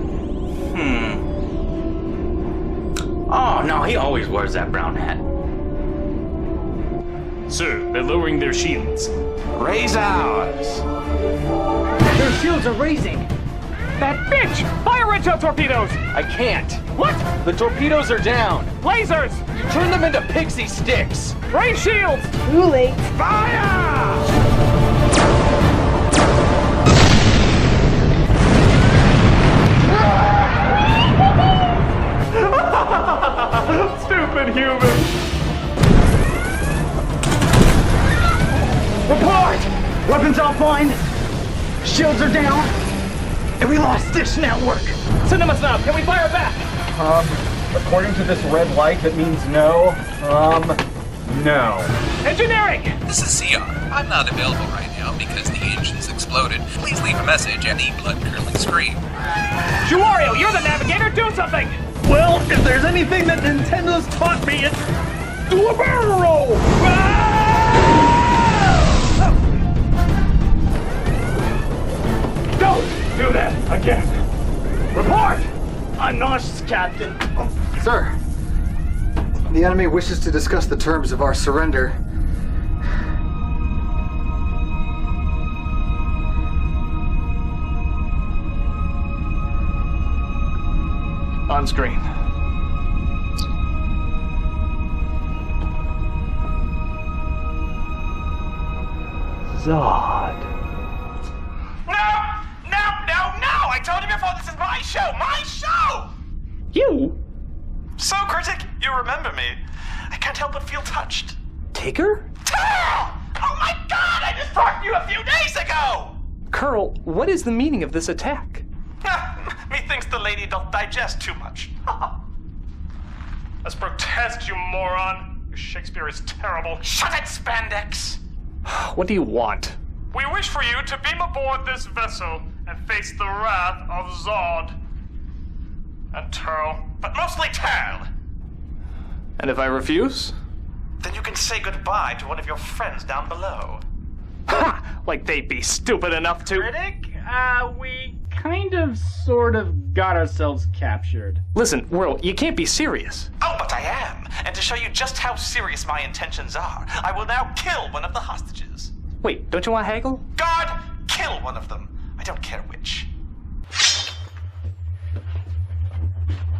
Oh, no, he always wears that brown hat. Sir, they're lowering their shields. Raise ours! Their shields are raising! That bitch! Fire into torpedoes! I can't. What? The torpedoes are down. Lasers! Turn them into pixie sticks. Raise shields! Too late. Fire! Stupid human! Report! Weapons offline. Shields are down. And we lost Dish Network. Cinema Snob, can we fire back? According to this red light, that means no. No. Engineering! This is Sion. I'm not available right now because the engine's exploded. Please leave a message and a blood-curdling scream. JewWario, you're the navigator, do something! Well, if there's anything that Nintendo's taught me, it's do a barrel roll! Don't do that again! Report! I'm Nosh, Captain. Sir, the enemy wishes to discuss the terms of our surrender. On screen. Zod. No! I told you before, this is my show! My show! You? So, Critic, you remember me. I can't help but feel touched. Tigger? Oh my god, I just talked to you a few days ago! Curl, what is the meaning of this attack? Methinks the lady doth digest too much. Let's protest, you moron. Your Shakespeare is terrible. Shut it, Spandex! What do you want? We wish for you to beam aboard this vessel and face the wrath of Zod. And Turl. But mostly Turl. And if I refuse? Then you can say goodbye to one of your friends down below. Ha! Like they'd be stupid enough to... Critic, we kind of, sort of got ourselves captured. Listen, Whirl, you can't be serious. Oh, but I am. And to show you just how serious my intentions are, I will now kill one of the hostages. Wait, don't you want haggle? Guard, kill one of them. I don't care which.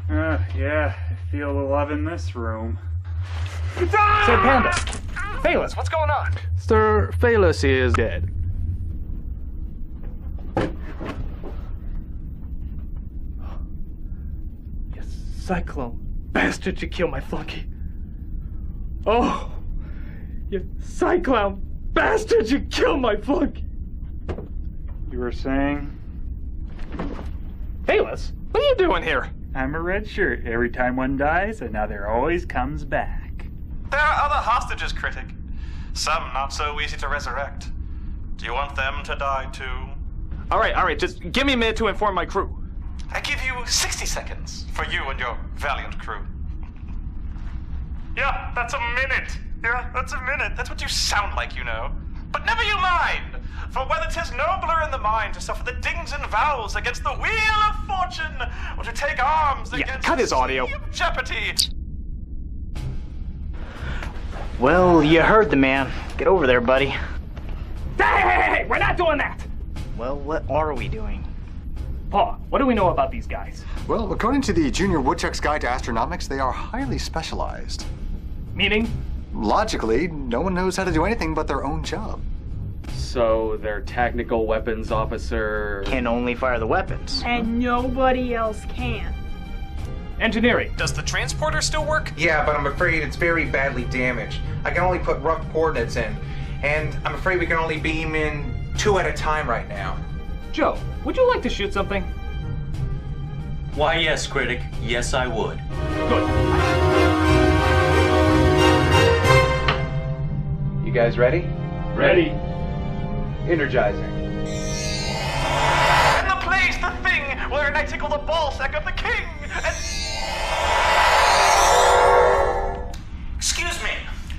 Yeah, I feel the love in this room. Say, Panda. Phelous, what's going on? Sir, Phelous is dead. You cyclone bastard, you killed my flunky. Oh, you cyclone bastard, you killed my flunky. You were saying? Phelous, what are you doing here? I'm a red shirt. Every time one dies, another always comes back. There are other hostages, Critic. Some not so easy to resurrect. Do you want them to die too? All right, just give me a minute to inform my crew. I give you 60 seconds for you and your valiant crew. Yeah, that's a minute. Yeah, that's a minute. That's what you sound like, you know. But never you mind, for whether 'tis nobler in the mind to suffer the dings and vows against the wheel of fortune, or to take arms against cut his audio. jeopardy. Well, you heard the man. Get over there, buddy. Hey, we're not doing that! Well, what are we doing? Paul, what do we know about these guys? Well, according to the Junior Woodchuck's Guide to Astronomics, they are highly specialized. Meaning? Logically, no one knows how to do anything but their own job. So their technical weapons officer Can only fire the weapons. And nobody else can. Engineering. Does the transporter still work? Yeah, but I'm afraid it's very badly damaged. I can only put rough coordinates in, and I'm afraid we can only beam in 2 at a time right now. Joe, would you like to shoot something? Why, yes, Critic. Yes, I would. Good. You guys ready? Ready. Energizing. And the place, the thing, where I tickle the ballsack of the king, and... Excuse me,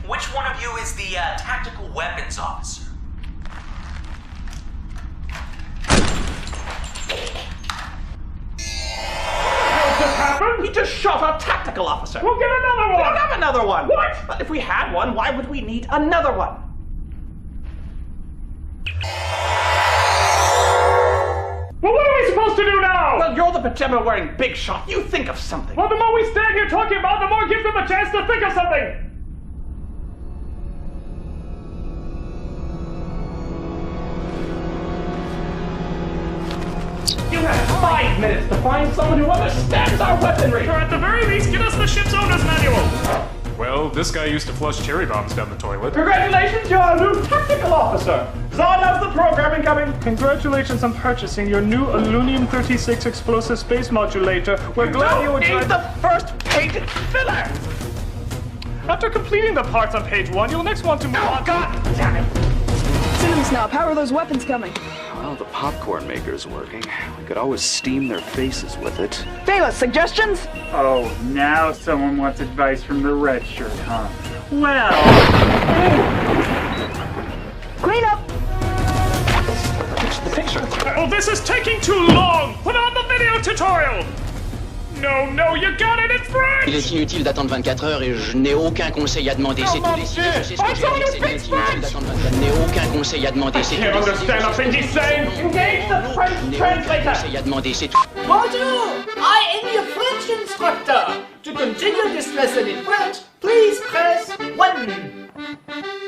which one of you is the tactical weapons officer? What just happened? He just shot our tactical officer. We'll get another one! We don't have another one! What? But if we had one, why would we need another one? Well, what are we supposed to do now? Well, you're the pajama-wearing big shot. You think of something. Well, the more we stand here talking about, the more it gives them a chance to think of something. You have 5 minutes to find someone who understands our weaponry. Or at the very least, get us the ship's owner's manual. Well, this guy used to flush cherry bombs down the toilet. Congratulations, you're our new tactical officer. Zod knows the programming coming. Congratulations on purchasing your new Aluminum-36 explosive space modulator. We're glad you would need the first page filler. After completing the parts on page 1, you'll next want to move on. God damn it! Silly Snob, how are those weapons coming? Well, the popcorn maker's working. We could always steam their faces with it. Phelous, suggestions? Oh, now someone wants advice from the red shirt, huh? Well... Clean up! The picture. Oh, this is taking too long! Put on the video tutorial! No, you got it in French! Il est inutile d'attendre 24 heures et je n'ai aucun conseil à demander. C'est tout décidé. Je sais ce que je vais dire. C'est inutile d'attendre 24 heures. Je n'ai aucun conseil à demander. C'est tout Can't understand a thing he's saying. Engage the French translator. conseil à demander. C'est tout. Bonjour, I am your French instructor. To continue this lesson in French, please press 1. That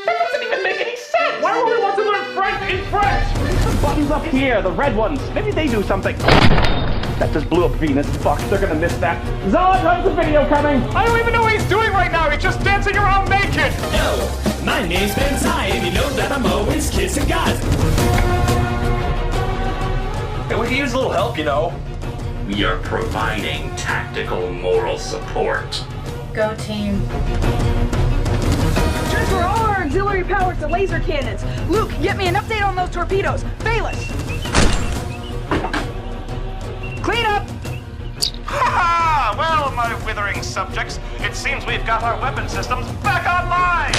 doesn't even make any sense. Why would we want to learn French in French? The buttons up here, the red ones. Maybe they do something. That just blew up Venus. Fuck, they're gonna miss that. Zod, how's the video coming? I don't even know what he's doing right now. He's just dancing around naked. Yo, my name's Lindsay, and you know that I'm always kissing guys. Hey, we could use a little help, you know. We are providing tactical moral support. Go team. Transfer all our auxiliary power to laser cannons. Luke, get me an update on those torpedoes. Phelous! Clean up! Ha! Well, my withering subjects, it seems we've got our weapon systems back online!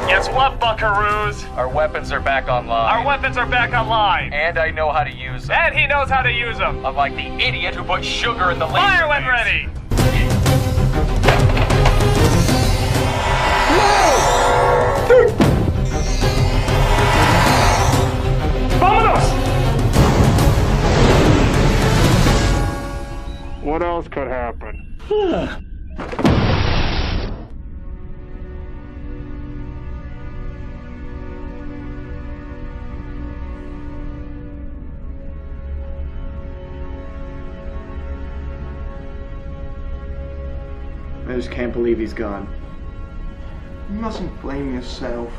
Guess what, buckaroos? Our weapons are back online. Our weapons are back online. And I know how to use them. And he knows how to use them. Unlike the idiot who put sugar in the laser. Fire when ready. Vámonos! What else could happen? I just can't believe he's gone. You mustn't blame yourself.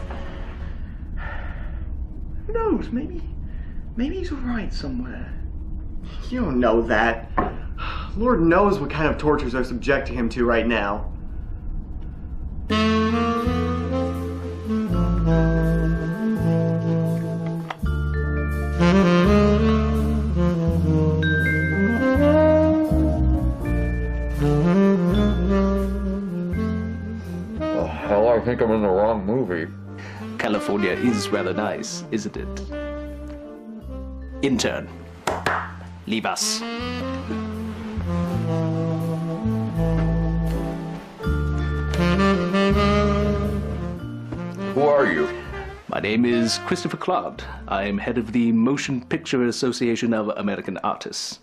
Who knows? Maybe he's alright somewhere. You don't know that. Lord knows what kind of tortures are subjecting him to right now. California is rather nice, isn't it? Intern, leave us. Who are you? My name is Christopher Cloud. I am head of the Motion Picture Association of American Artists.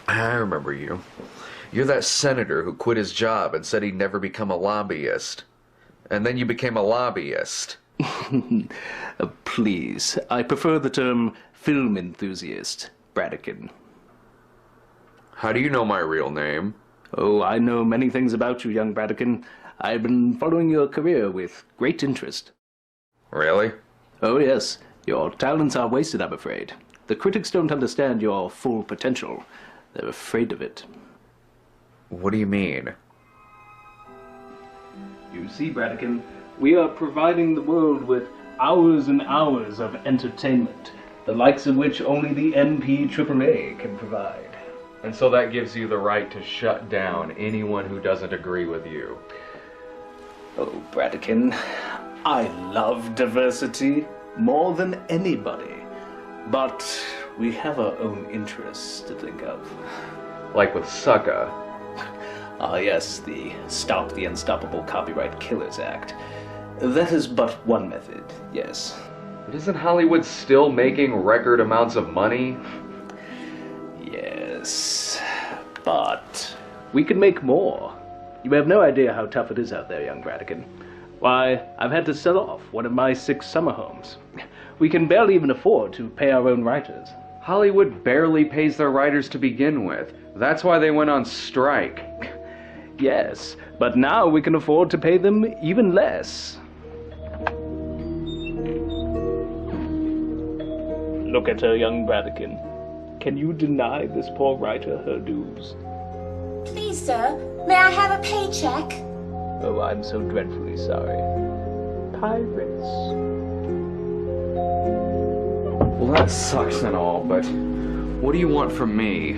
I remember you. You're that senator who quit his job and said he'd never become a lobbyist. And then you became a lobbyist. Please, I prefer the term film enthusiast, Bradigan. How do you know my real name? Oh, I know many things about you, young Bradigan. I've been following your career with great interest. Really? Oh, yes. Your talents are wasted, I'm afraid. The critics don't understand your full potential. They're afraid of it. What do you mean? You see, Bradigan, we are providing the world with hours and hours of entertainment, the likes of which only the MPAAA can provide. And so that gives you the right to shut down anyone who doesn't agree with you. Oh, Bradigan, I love diversity more than anybody. But we have our own interests to think of. Like with Sucka. Ah, yes, the Stop the Unstoppable Copyright Killers Act. That is but one method, yes. But isn't Hollywood still making record amounts of money? Yes, but we can make more. You have no idea how tough it is out there, young Bradigan. Why, I've had to sell off one of my 6 summer homes. We can barely even afford to pay our own writers. Hollywood barely pays their writers to begin with. That's why they went on strike. Yes, but now we can afford to pay them even less. Look at her, young Bradigan. Can you deny this poor writer her dues? Please, sir, may I have a paycheck? Oh, I'm so dreadfully sorry. Pirates. Well, that sucks and all, but what do you want from me?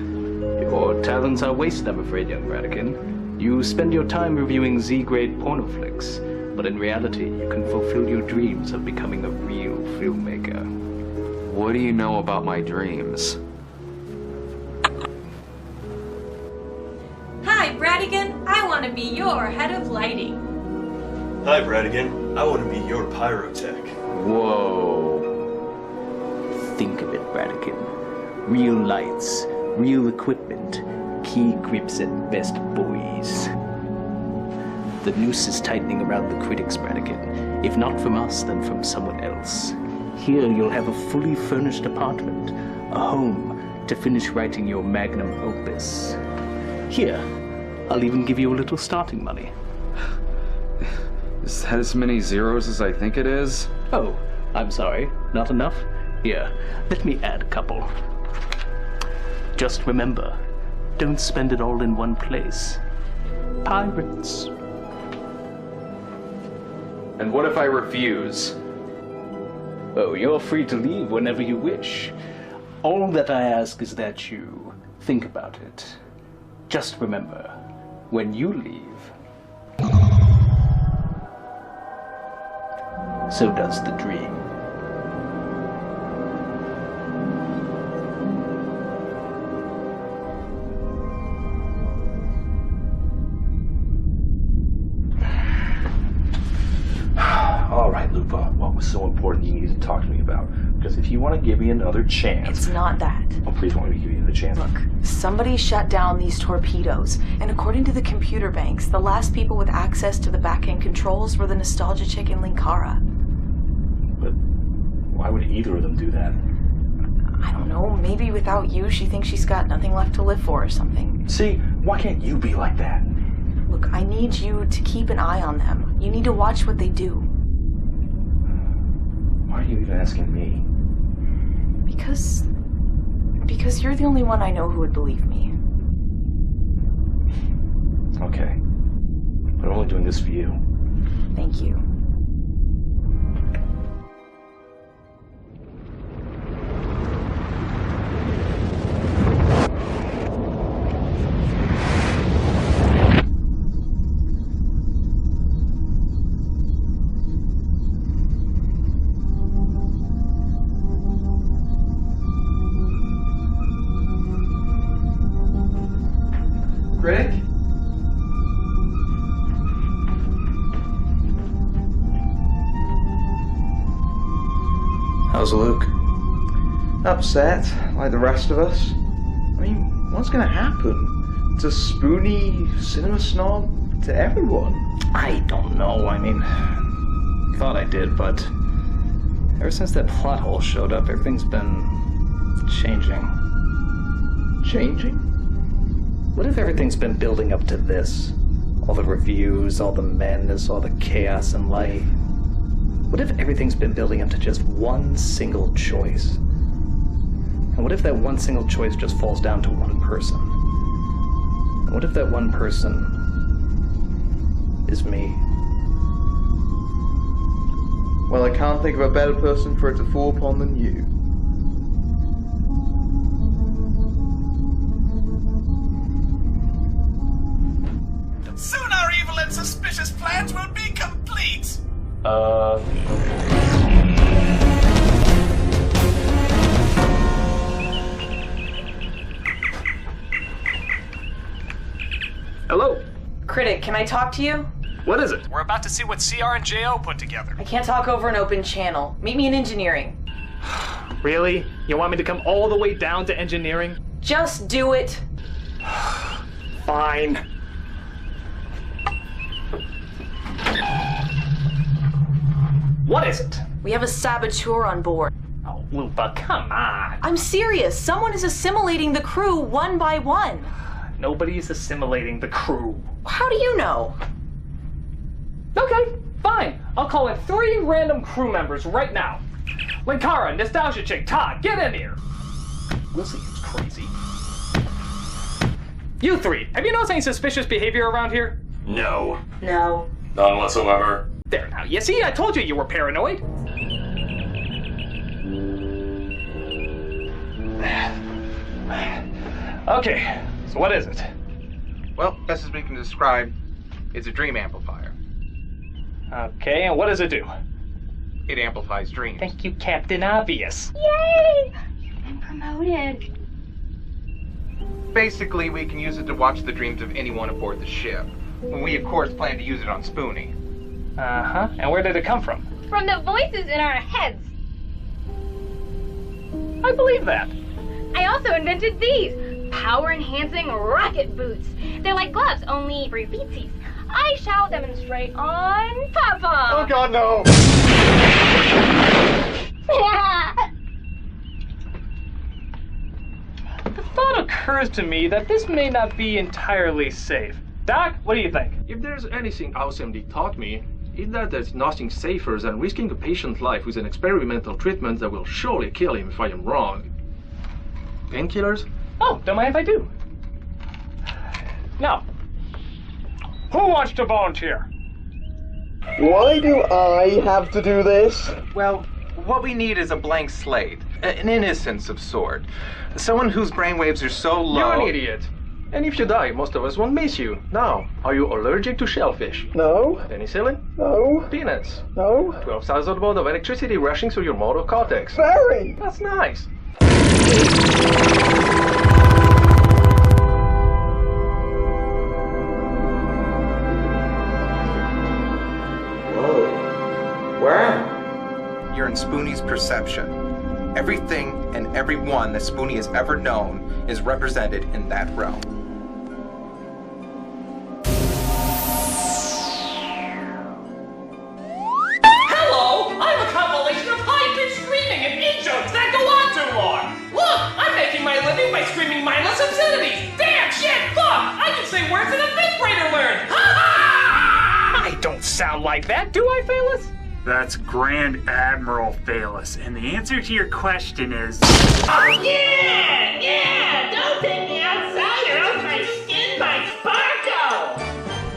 Your talents are wasted, I'm afraid, young Bradigan. You spend your time reviewing Z-grade porno flicks, but in reality, you can fulfill your dreams of becoming a real filmmaker. What do you know about my dreams? Hi, Bradigan. I want to be your head of lighting. Hi, Bradigan. I want to be your pyrotech. Whoa. Think of it, Bradigan. Real lights, real equipment, key grips and best buoys. The noose is tightening around the critics, Bradigan. If not from us, then from someone else. Here you'll have a fully furnished apartment, a home to finish writing your magnum opus. Here, I'll even give you a little starting money. Is that as many zeros as I think it is? Oh, I'm sorry. Not enough? Here, let me add a couple. Just remember, don't spend it all in one place. Pirates. And what if I refuse? Oh, you're free to leave whenever you wish. All that I ask is that you think about it. Just remember, when you leave, so does the dream. All right, Lupa, what was so important you needed to talk to me about? Because if you want to give me another chance... It's not that. Oh, please want me to give you another chance. Look, somebody shut down these torpedoes, and according to the computer banks, the last people with access to the back-end controls were the Nostalgia Chick and Linkara. But why would either of them do that? I don't know, maybe without you, she thinks she's got nothing left to live for or something. See, why can't you be like that? Look, I need you to keep an eye on them. You need to watch what they do. Why are you even asking me? Because you're the only one I know who would believe me. Okay. But I'm only doing this for you. Thank you. How's Luke? Upset, like the rest of us. I mean, what's gonna happen? To Spoony, Cinema Snob, to everyone? I don't know. I mean, thought I did, but ever since that plot hole showed up, everything's been changing. Changing? What if everything's been building up to this? All the reviews, all the madness, all the chaos and light. What if everything's been building up to just one single choice? And what if that one single choice just falls down to one person? And what if that one person is me? Well, I can't think of a better person for it to fall upon than you. Soon our evil and suspicious plans will be complete! Hello? Critic, can I talk to you? What is it? We're about to see what CR and JO put together. I can't talk over an open channel. Meet me in engineering. Really? You want me to come all the way down to engineering? Just do it. Fine. What is it? We have a saboteur on board. Oh, Lupa, come on. I'm serious. Someone is assimilating the crew one by one. Nobody's assimilating the crew. How do you know? Okay, fine. I'll call in 3 random crew members right now. Linkara, Nostalgia Chick, Todd, get in here. We'll see who's crazy. You 3, have you noticed any suspicious behavior around here? No. No. None whatsoever. There now, you see, I told you were paranoid. Okay, so what is it? Well, best as we can describe, it's a dream amplifier. Okay, and what does it do? It amplifies dreams. Thank you, Captain Obvious. Yay! You've been promoted. Basically, we can use it to watch the dreams of anyone aboard the ship. We, of course, plan to use it on Spoony. Uh-huh. And where did it come from? From the voices in our heads. I believe that. I also invented these power-enhancing rocket boots. They're like gloves, only for beatsies. I shall demonstrate on Papa. Oh God, no! The thought occurs to me that this may not be entirely safe. Doc, what do you think? If there's anything AuSMD taught me, it's that there's nothing safer than risking a patient's life with an experimental treatment that will surely kill him if I am wrong. Painkillers? Oh, don't mind if I do. Now, who wants to volunteer? Why do I have to do this? Well, what we need is a blank slate. An innocence of sort. Someone whose brainwaves are so low... You're an idiot. And if you die, most of us won't miss you. Now, are you allergic to shellfish? No. Penicillin? No. Peanuts? No. 12,000 volts of electricity rushing through your motor cortex. Very. That's nice. Whoa. Where am I? You're in Spoony's perception. Everything and everyone that Spoony has ever known is represented in that realm. Hello! I'm a compilation of high-pitched screaming and e-jokes that go on too long! Look! I'm making my living by screaming mindless obscenities! Damn shit! Fuck! I can say words that a fifth grader learned! Ha ha! I don't sound like that, do I, Phelous? That's Grand Admiral Phelous, and the answer to your question is... Oh yeah! Yeah! Don't take me outside or else my skin might sparkle!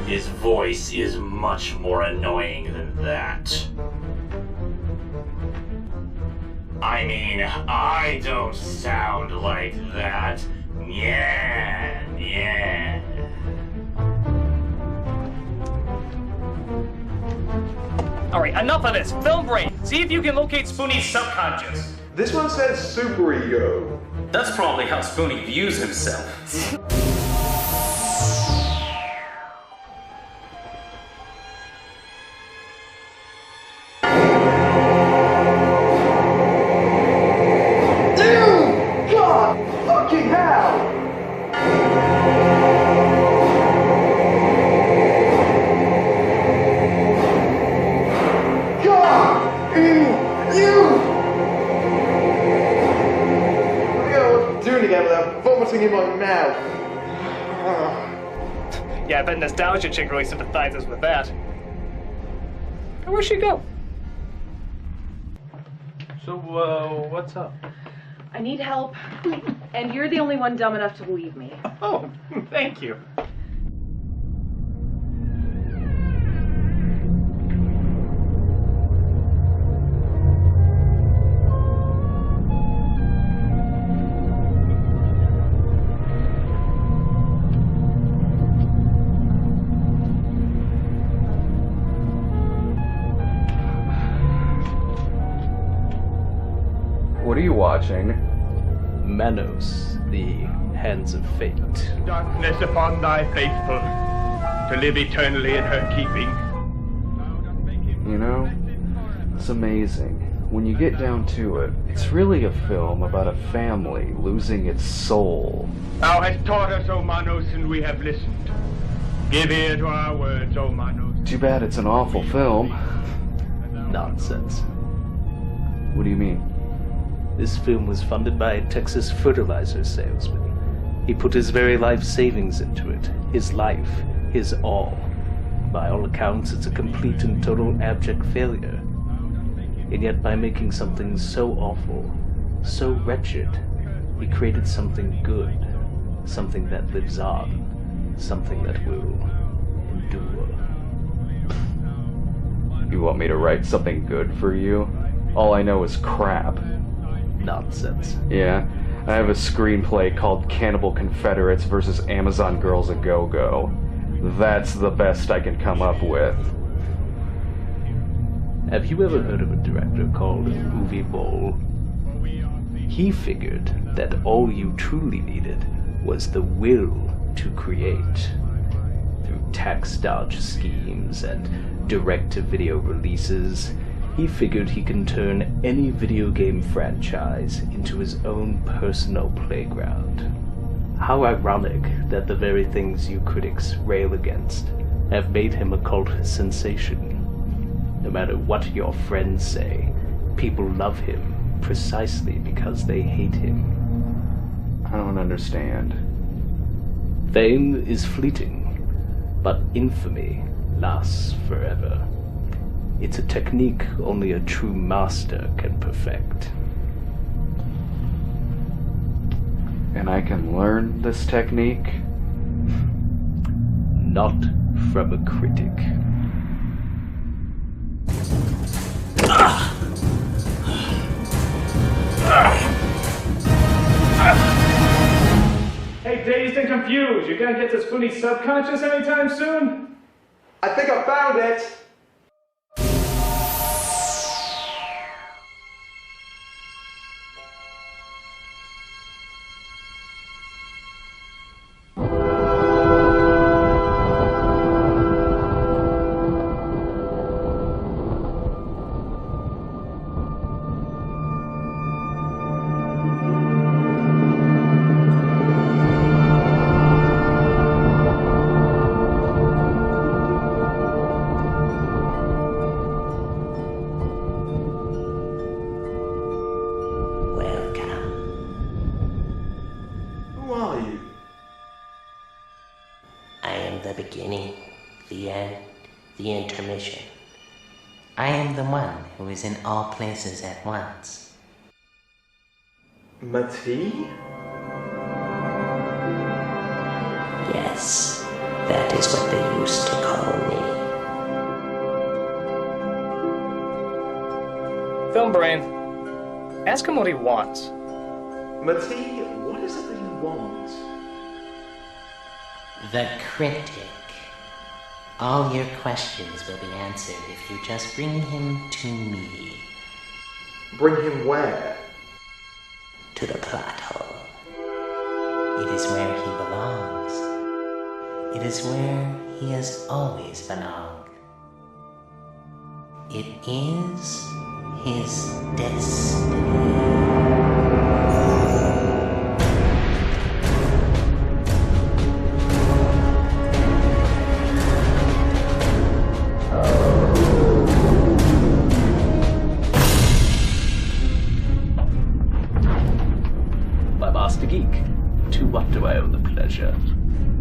His voice is much more annoying than that. I mean, I don't sound like that. Yeah, yeah. Alright, enough of this. Film brain. See if you can locate Spoony's subconscious. This one says superego. That's probably how Spoony views himself. Doing again without vomiting in my mouth. Yeah, I bet Nostalgia Chick really sympathizes with that. Where'd she go? So, what's up? I need help, and you're the only one dumb enough to believe me. Oh, thank you. What are you watching? Manos, the Hands of Fate. Darkness upon thy faithful, to live eternally in her keeping. You know, it's amazing. When you get down to it, it's really a film about a family losing its soul. Thou hast taught us, O Manos, and we have listened. Give ear to our words, O Manos. Too bad it's an awful film. Nonsense. What do you mean? This film was funded by a Texas fertilizer salesman. He put his very life savings into it. His life, his all. By all accounts, it's a complete and total abject failure. And yet by making something so awful, so wretched, he created something good. Something that lives on. Something that will endure. You want me to write something good for you? All I know is crap. Nonsense. Yeah, I have a screenplay called Cannibal Confederates versus Amazon Girls A Go-Go. That's the best I can come up with. Have you ever heard of a director called Uwe Boll? He figured that all you truly needed was the will to create. Through tax dodge schemes and direct-to-video releases, he figured he can turn any video game franchise into his own personal playground. How ironic that the very things you critics rail against have made him a cult sensation. No matter what your friends say, people love him precisely because they hate him. I don't understand. Fame is fleeting, but infamy lasts forever. It's a technique only a true master can perfect. And I can learn this technique? Not from a critic. Hey, Dazed and Confused, you gonna get to Spoony's subconscious anytime soon? I think I found it! Who is in all places at once. Mati? Yes, that is what they used to call me. Film Brain, ask him what he wants. Mati, what is it that he wants? The critic. All your questions will be answered if you just bring him to me. Bring him where? To the plot hole. It is where he belongs. It is where he has always belonged. It is his destiny. what do I owe the pleasure?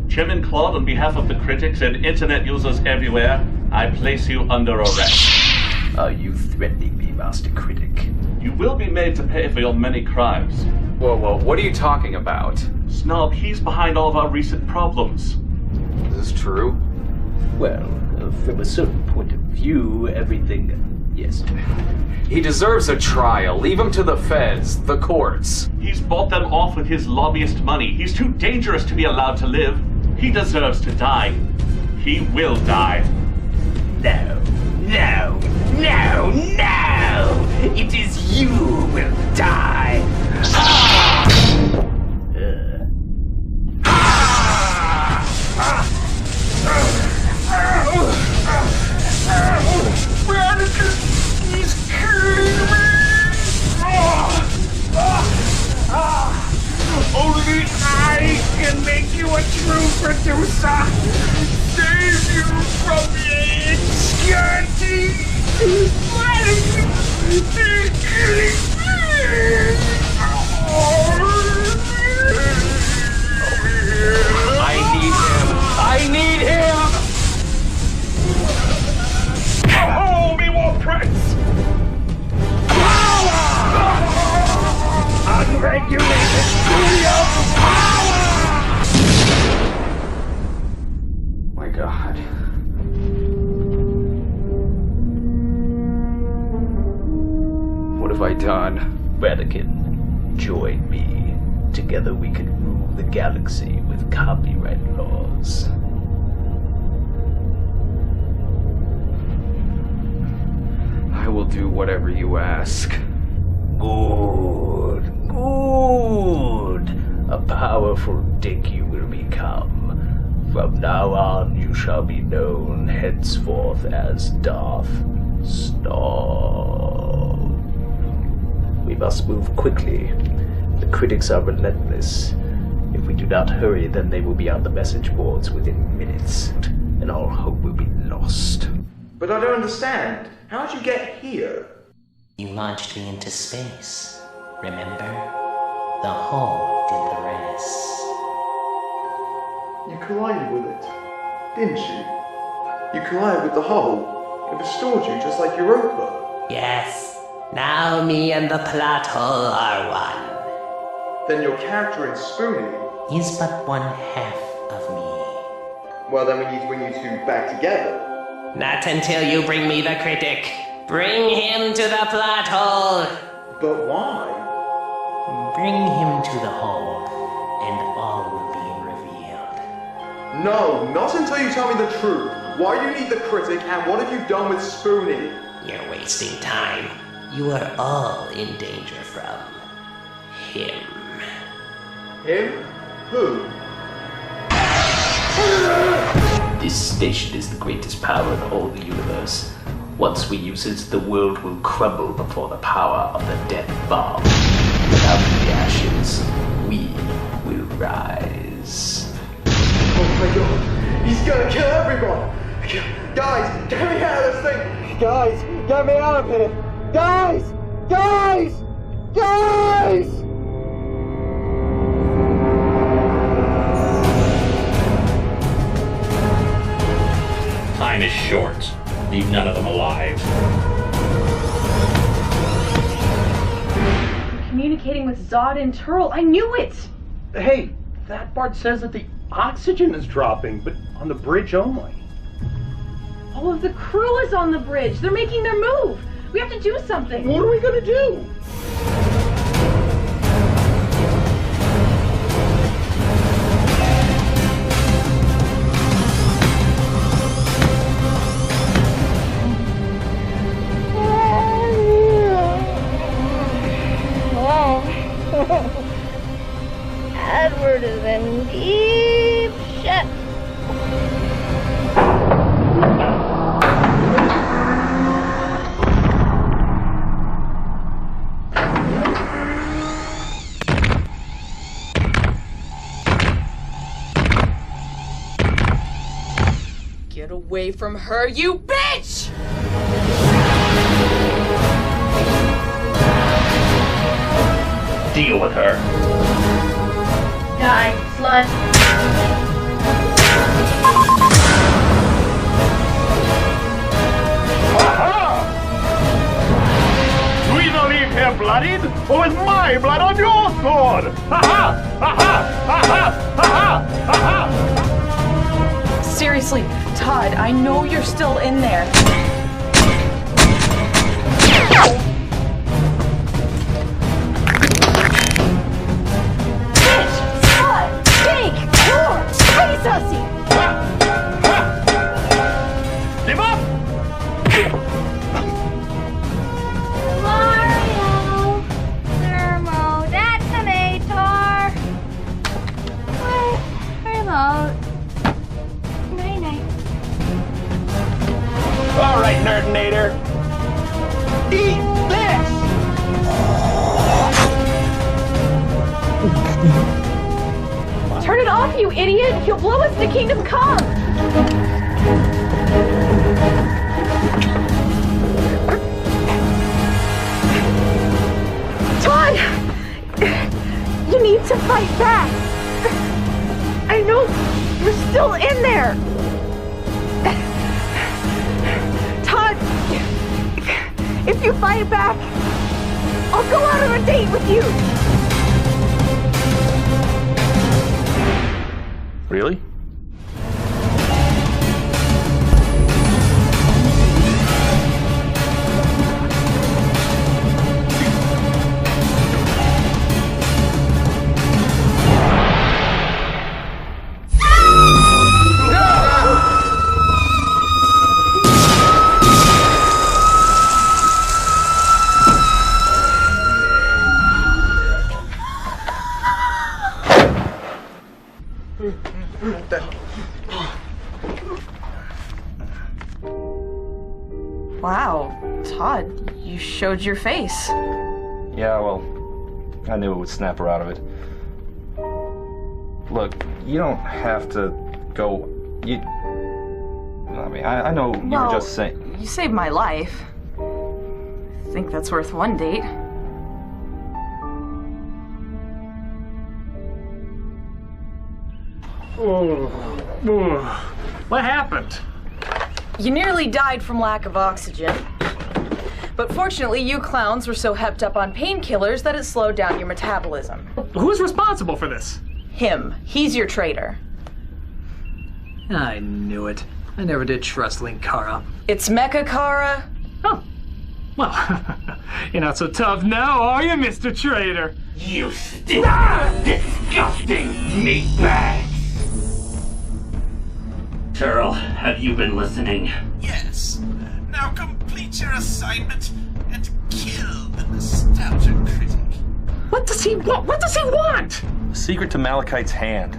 Chairman Claude, on behalf of the critics and internet users everywhere, I place you under arrest. Are you threatening me, Master Critic? You will be made to pay for your many crimes. Whoa, what are you talking about? Snob, he's behind all of our recent problems. Is this true? Well, from a certain point of view, everything... Yes. He deserves a trial. Leave him to the feds, the courts. He's bought them off with his lobbyist money. He's too dangerous to be allowed to live. He deserves to die. He will die. No. No! No! No! It is you who will die! He's killing me! Only I can make you a true producer! Save you from the obscurity! He's killing me! I need him! I need him! Oh, me war prince! Unregulated studio power! My God. What have I done? Radican, join me. Together we can rule the galaxy with copyright laws. I will do whatever you ask. Good, good. A powerful dick you will become. From now on you shall be known henceforth as Darth Snob. We must move quickly. The critics are relentless. If we do not hurry, then they will be on the message boards within minutes, and all hope will be lost. But I don't understand. How'd you get here? You launched me into space, remember? The hull did the rest. You collided with it, didn't you? You collided with the hull. It restored you just like Europa. Yes. Now me and the plot hole are one. Then your character in Spoony is but one half of me. Well, then we need to bring you two back together. Not until you bring me the critic. Bring him to the plot hole. But why? Bring him to the hole, and all will be revealed. No, not until you tell me the truth. Why do you need the critic, and what have you done with Spoony? You're wasting time. You are all in danger from him. Him? Who? This station is the greatest power in all the universe. Once we use it, the world will crumble before the power of the death bomb. Without the ashes, we will rise. Oh my God! He's gonna kill everyone! Guys, get me out of this thing! Guys, get me out of here! Guys! Guys! Guys! Time is short. Leave none of them alive. Communicating with Zod and Turl. I knew it! Hey, that part says that the oxygen is dropping, but on the bridge only. All of the crew is on the bridge. They're making their move. We have to do something. What are we gonna do? Edward is in deep shit. Get away from her, you bitch! Deal with her. Die, slut. Do we either leave here bloodied, or is my blood on your sword? Ha ha! Ha ha! Ha ha! Ha ha! Ha ha! Seriously, Todd, I know you're still in there. Bitch! Slut! Pig! Whore! Space hussy! Give up! Mario! Thermodetonator! Remote. Night night. All right, Nerdinator. Eat this! Turn it off, you idiot! He'll blow us to Kingdom Come! Todd! You need to fight back! I know you're still in there! Todd! If you fight back, I'll go out on a date with you! Really? Wow, Todd, you showed your face. Yeah, well, I knew it would snap her out of it. Look, you don't have to go. I mean, I know you were just saying. You saved my life. I think that's worth one date. What happened? You nearly died from lack of oxygen. But fortunately, you clowns were so hepped up on painkillers that it slowed down your metabolism. Who's responsible for this? Him. He's your traitor. I knew it. I never did trust Linkara. It's Mecha Kara. Oh. Well, you're not so tough now, are you, Mr. Traitor? You stink! Disgusting meatbag! Turl, have you been listening? Yes. Now complete your assignment and kill the Nostalgia Critic. What does he want? What does he want? Secret to Malachite's hand.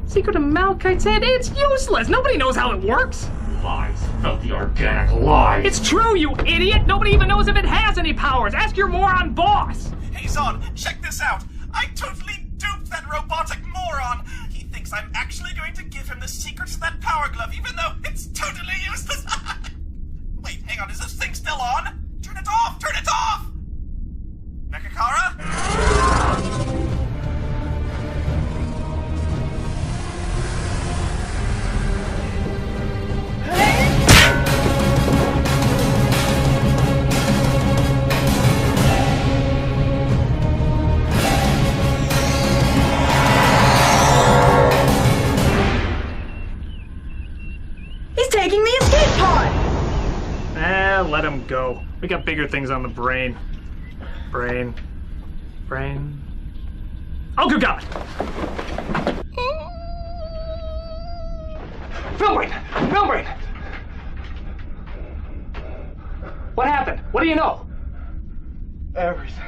Secret of Malachite's hand? It's useless. Nobody knows how it works. Lies. Filthy organic lies. It's true, you idiot. Nobody even knows if it has any powers. Ask your moron boss. Hey, Zon, check this out. I totally duped that robotic moron. He thinks I'm actually going to give him the secrets to that power glove, even though it's totally useless. Wait, hang on, is this thing still on? Turn it off! Turn it off! Mechakara? He's taking the escape pod! Let him go. We got bigger things on the brain. Brain. Oh, good God! Filbrain! What happened? What do you know? Everything.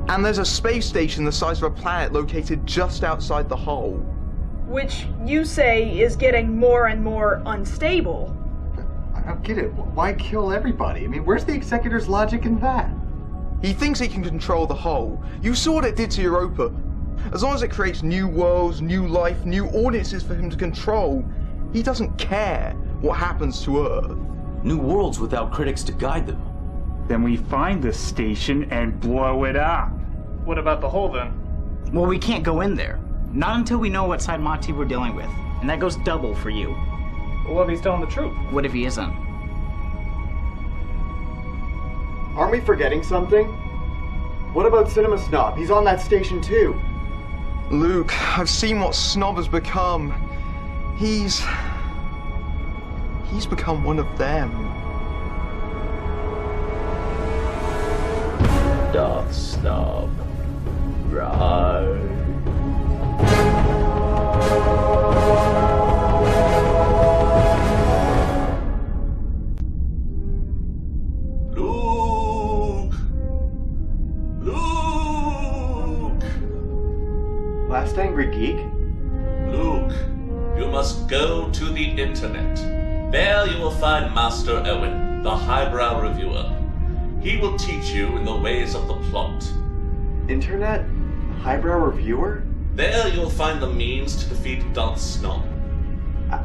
And there's a space station the size of a planet located just outside the hole. Which you say is getting more and more unstable. I don't get it. Why kill everybody? I mean, where's the Executor's logic in that? He thinks he can control the whole. You saw what it did to Europa. As long as it creates new worlds, new life, new audiences for him to control, he doesn't care what happens to Earth. New worlds without critics to guide them. Then we find the station and blow it up. What about the hole then? Well, we can't go in there. Not until we know what side Mochrie we're dealing with. And that goes double for you. Well, what if he's telling the truth? What if he isn't? Aren't we forgetting something? What about Cinema Snob? He's on that station too. Luke, I've seen what Snob has become. He's become one of them. Darth Snob. Right. Last Angry Geek? Luke, you must go to the internet. There you will find Master Owen, the highbrow reviewer. He will teach you in the ways of the plot. Internet? Highbrow reviewer? There you'll find the means to defeat Darth Snob.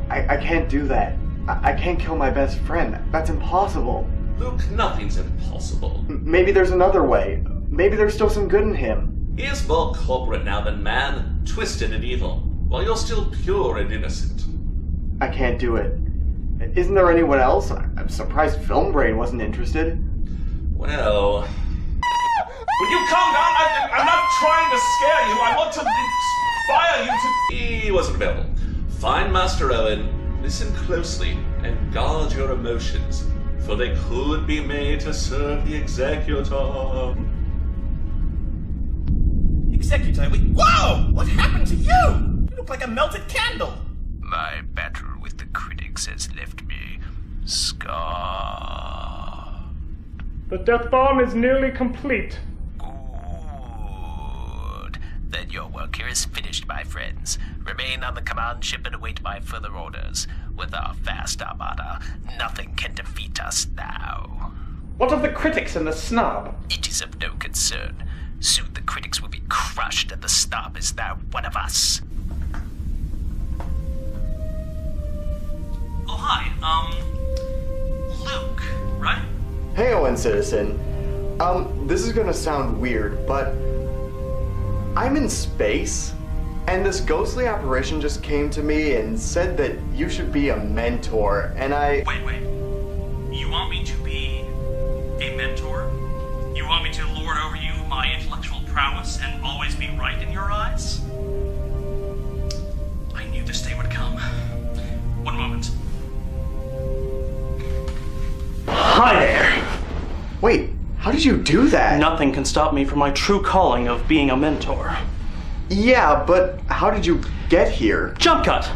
I can't do that. I can't kill my best friend. That's impossible. Luke, nothing's impossible. Maybe there's another way. Maybe there's still some good in him. He is more corporate now than man, twisted and evil, while you're still pure and innocent. I can't do it. Isn't there anyone else? I'm surprised Film Brain wasn't interested. Well... Would you calm down? I'm not trying to scare you. I want to inspire you to... He wasn't available. Find Master Owen, listen closely, and guard your emotions, for they could be made to serve the Executor. Executor, whoa! What happened to you? You look like a melted candle. My battle with the critics has left me scarred. The death bomb is nearly complete. Good. Then your work here is finished, my friends. Remain on the command ship and await my further orders. With our vast armada, nothing can defeat us now. What of the critics and the Snob? It is of no concern. Soon the critics will be crushed and the Snob is now one of us. Oh, hi. Luke, right? Hey, Oancitizen. This is gonna sound weird, but I'm in space, and this ghostly apparition just came to me and said that you should be a mentor, and I... Wait. You want me to be a mentor? You want me to lord over you my intellectual prowess and always be right in your eyes? I knew this day would come. One moment. Hi there. Wait, how did you do that? Nothing can stop me from my true calling of being a mentor. Yeah, but how did you get here? Jump cut.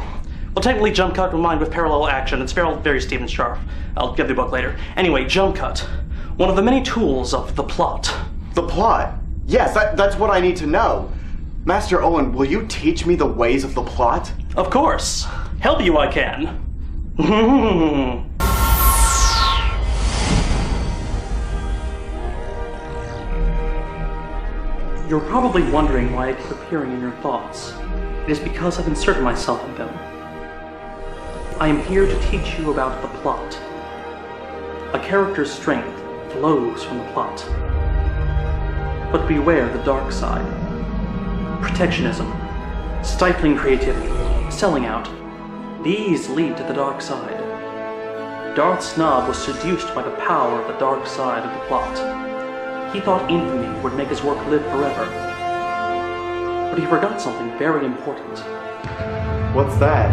Well, technically jump cut combined with parallel action. It's very Stephen Sharp. I'll get the book later. Anyway, jump cut. One of the many tools of the plot. The plot? Yes, that's what I need to know. Master Owen, will you teach me the ways of the plot? Of course. Help you I can. You're probably wondering why I keep appearing in your thoughts. It is because I've inserted myself in them. I am here to teach you about the plot. A character's strength flows from the plot. But beware the dark side. Protectionism, stifling creativity, selling out. These lead to the dark side. Darth Snob was seduced by the power of the dark side of the plot. He thought infamy would make his work live forever. But he forgot something very important. What's that?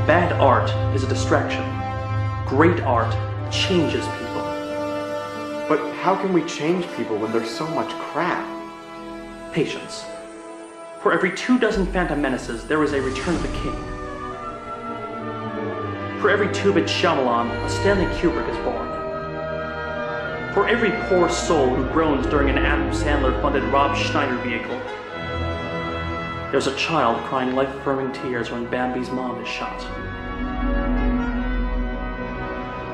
Bad art is a distraction. Great art changes people. But how can we change people when there's so much crap? Patience. For every 24 Phantom Menaces, there is a Return of the King. For every 2-bit Shyamalan, a Stanley Kubrick is born. For every poor soul who groans during an Adam Sandler-funded Rob Schneider vehicle, there's a child crying life-affirming tears when Bambi's mom is shot.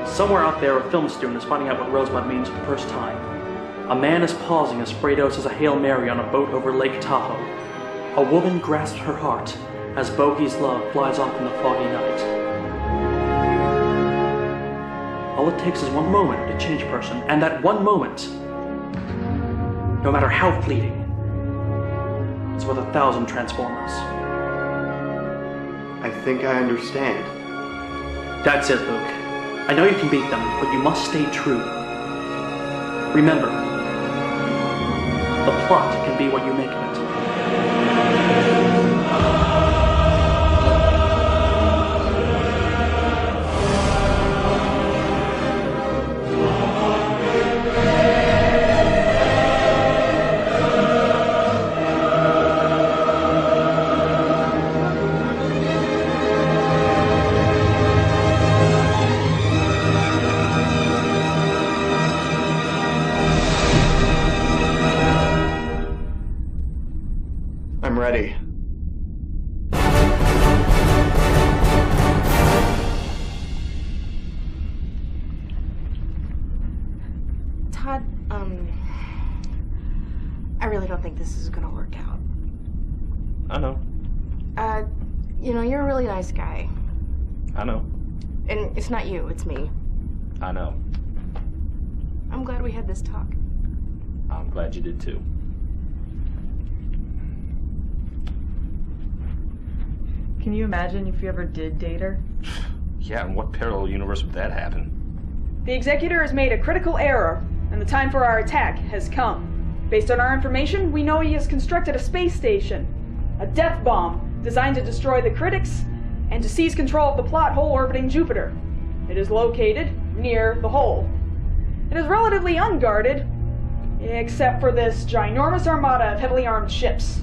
Somewhere out there, a film student is finding out what Rosebud means for the first time. A man is pausing as Fredos says a Hail Mary on a boat over Lake Tahoe. A woman grasps her heart as Bogey's love flies off in the foggy night. All it takes is one moment to change a person, and that one moment, no matter how fleeting, is worth 1,000 Transformers. I think I understand. That's it, Luke. I know you can beat them, but you must stay true. Remember, the plot can be what you make of it. I'm ready. Todd, I really don't think this is gonna work out. I know. You know, you're a really nice guy. I know. And it's not you, it's me. I know. I'm glad we had this talk. I'm glad you did too. Can you imagine if you ever did date her? Yeah, in what parallel universe would that happen? The Executor has made a critical error, and the time for our attack has come. Based on our information, we know he has constructed a space station. A death bomb designed to destroy the critics and to seize control of the plot hole orbiting Jupiter. It is located near the hole. It is relatively unguarded, except for this ginormous armada of heavily armed ships.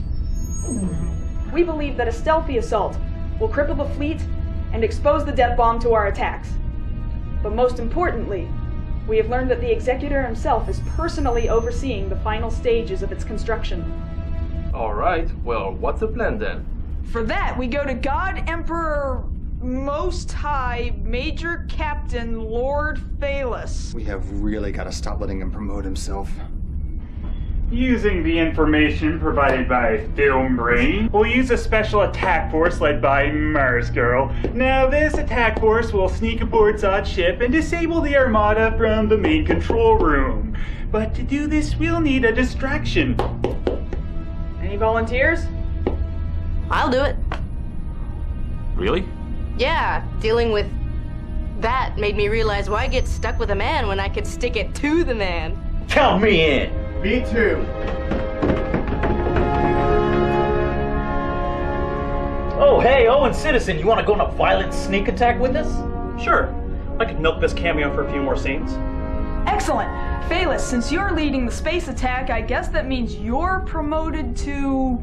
We believe that a stealthy assault will cripple the fleet and expose the death bomb to our attacks. But most importantly, we have learned that the Executor himself is personally overseeing the final stages of its construction. Alright, well, what's the plan then? For that, we go to God Emperor Most High Major Captain Lord Phelous. We have really got to stop letting him promote himself. Using the information provided by Film Brain, we'll use a special attack force led by MarzGurl. Now, this attack force will sneak aboard Zod's ship and disable the Armada from the main control room. But to do this, we'll need a distraction. Any volunteers? I'll do it. Really? Yeah, dealing with that made me realize why get stuck with a man when I could stick it to the man. Count me in! Me too. Oh, hey, Oancitizen, you want to go on a violent sneak attack with us? Sure. I could milk this cameo for a few more scenes. Excellent! Phelous, since you're leading the space attack, I guess that means you're promoted to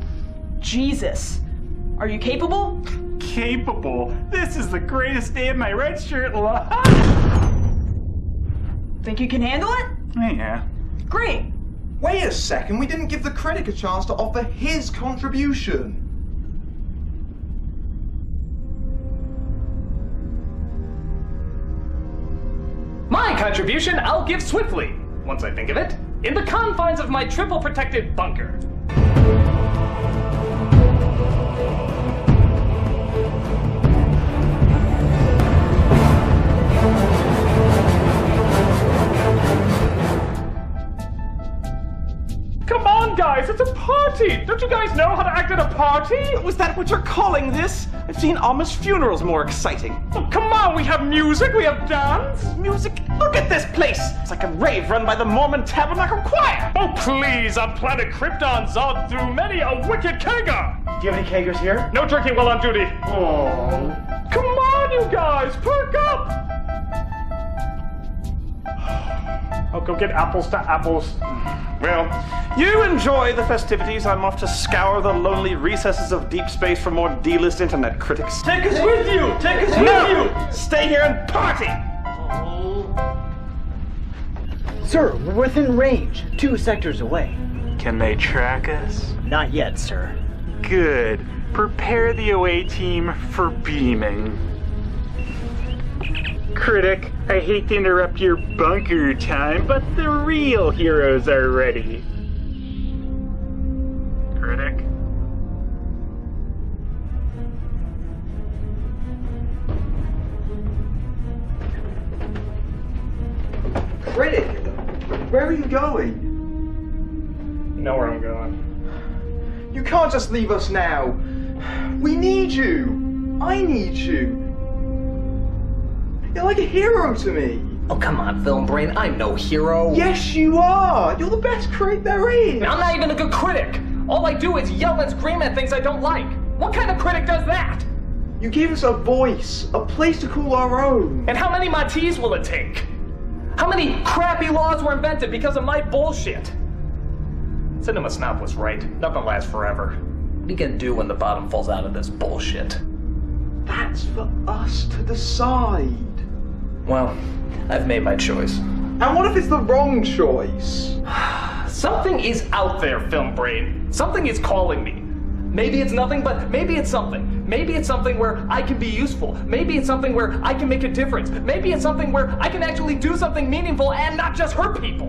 Jesus. Are you capable? Capable? This is the greatest day of my red shirt life. Think you can handle it? Yeah. Great! Wait a second, we didn't give the critic a chance to offer his contribution. My contribution I'll give swiftly, once I think of it, in the confines of my triple protected bunker. Come on, guys, it's a party! Don't you guys know how to act at a party? Was that what you're calling this? I've seen Amish funerals more exciting. Oh, come on, we have music, we have dance. Music? Look at this place! It's like a rave run by the Mormon Tabernacle Choir! Oh, please, on planet Krypton, Zod threw many a wicked kegger! Do you have any kegers here? No drinking while on duty. Oh. Come on, you guys, perk up! I'll go get apples to apples. Well, you enjoy the festivities. I'm off to scour the lonely recesses of deep space for more D-list internet critics. Take us with you! Take us with you! Stay here and party! Sir, we're within range, 2 sectors away. Can they track us? Not yet, sir. Good. Prepare the away team for beaming. Critic, I hate to interrupt your bunker time, but the real heroes are ready. Critic? Critic, where are you going? Know where I'm going. You can't just leave us now. We need you. I need you. You're like a hero to me. Oh, come on, Film Brain. I'm no hero. Yes, you are. You're the best critic there is. I'm not even a good critic. All I do is yell and scream at things I don't like. What kind of critic does that? You gave us a voice, a place to call our own. And how many Matis will it take? How many crappy laws were invented because of my bullshit? Cinema Snob was right. Nothing lasts forever. What are you gonna do when the bottom falls out of this bullshit? That's for us to decide. Well, I've made my choice. And what if it's the wrong choice? Something is out there, Film Brain. Something is calling me. Maybe it's nothing, but maybe it's something. Maybe it's something where I can be useful. Maybe it's something where I can make a difference. Maybe it's something where I can actually do something meaningful and not just hurt people.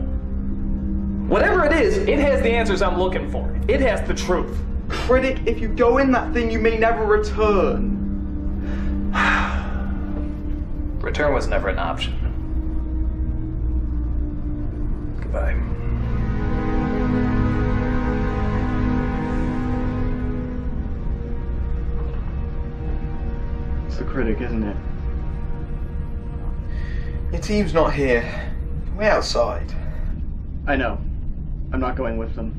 Whatever it is, it has the answers I'm looking for. It has the truth. Critic, if you go in that thing, you may never return. Return was never an option. Goodbye. It's the critic, isn't it? Your team's not here. Way outside. I know. I'm not going with them.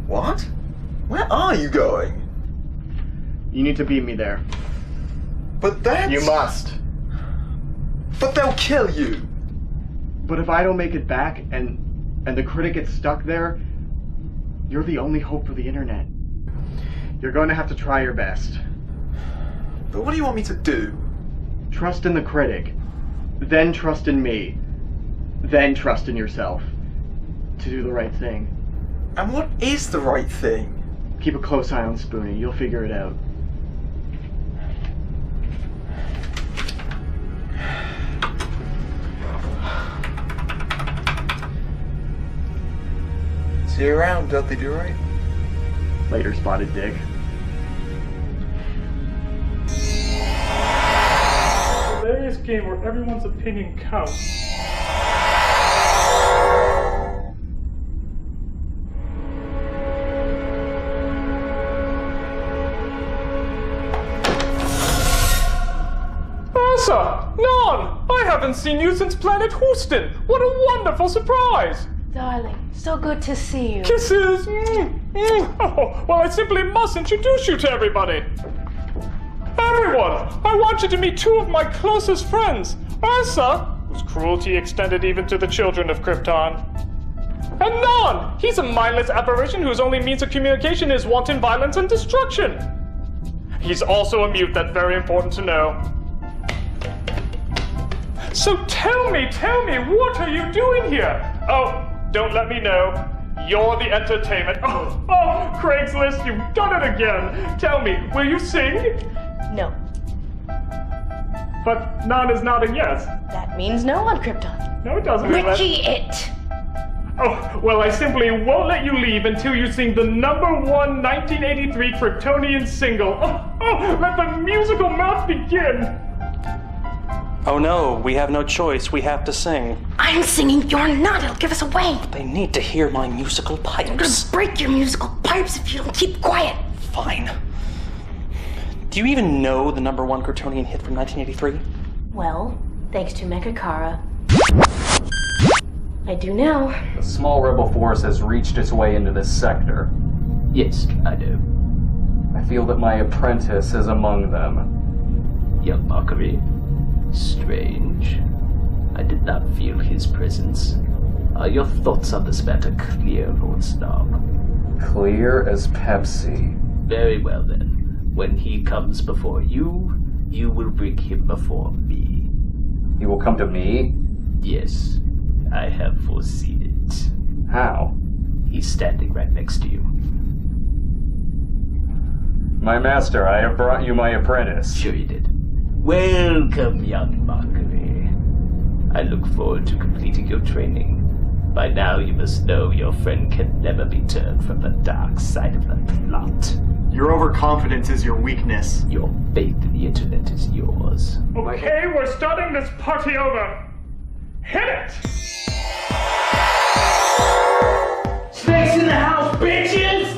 What? Where are you going? You need to beat me there. But that's... You must. But they'll kill you! But if I don't make it back and the critic gets stuck there, you're the only hope for the internet. You're going to have to try your best. But what do you want me to do? Trust in the critic. Then trust in me. Then trust in yourself. To do the right thing. And what is the right thing? Keep a close eye on Spoony. You'll figure it out. See you around, Dudley Do Right. Later, Spotted Dick. Hilarious game where everyone's opinion counts. Asa! Non! I haven't seen you since Planet Houston! What a wonderful surprise! Darling, so good to see you. Kisses! Oh, well, I simply must introduce you to everybody! Everyone! I want you to meet two of my closest friends, Ursa, whose cruelty extended even to the children of Krypton, and Non! He's a mindless apparition whose only means of communication is wanton violence and destruction! He's also a mute, that's very important to know. So tell me, what are you doing here? Oh, don't let me know. You're the entertainment. Oh, Craigslist, you've done it again. Tell me, will you sing? No. But Non is nodding yes. That means no on Krypton. No, it doesn't. Ricky it! Oh, well, I simply won't let you leave until you sing the #1 1983 Kryptonian single. Oh, let the musical mouth begin. Oh no, we have no choice. We have to sing. I'm singing, you're not. It'll give us away. They need to hear my musical pipes. I'm gonna break your musical pipes if you don't keep quiet. Fine. Do you even know the #1 Kryptonian hit from 1983? Well, thanks to Mechakara, I do now. The small rebel force has reached its way into this sector. Yes, I do. I feel that my apprentice is among them. Young Mochrie. Strange. I did not feel his presence. Are your thoughts on this matter clear, Lord Snob? Clear as Pepsi. Very well then. When he comes before you, you will bring him before me. He will come to me? Yes. I have foreseen it. How? He's standing right next to you. My master, I have brought you my apprentice. Sure you did. Welcome, young Mochrie. I look forward to completing your training. By now you must know your friend can never be turned from the dark side of the plot. Your overconfidence is your weakness. Your faith in the internet is yours. Okay, we're starting this party over. Hit it! Snakes in the house, bitches!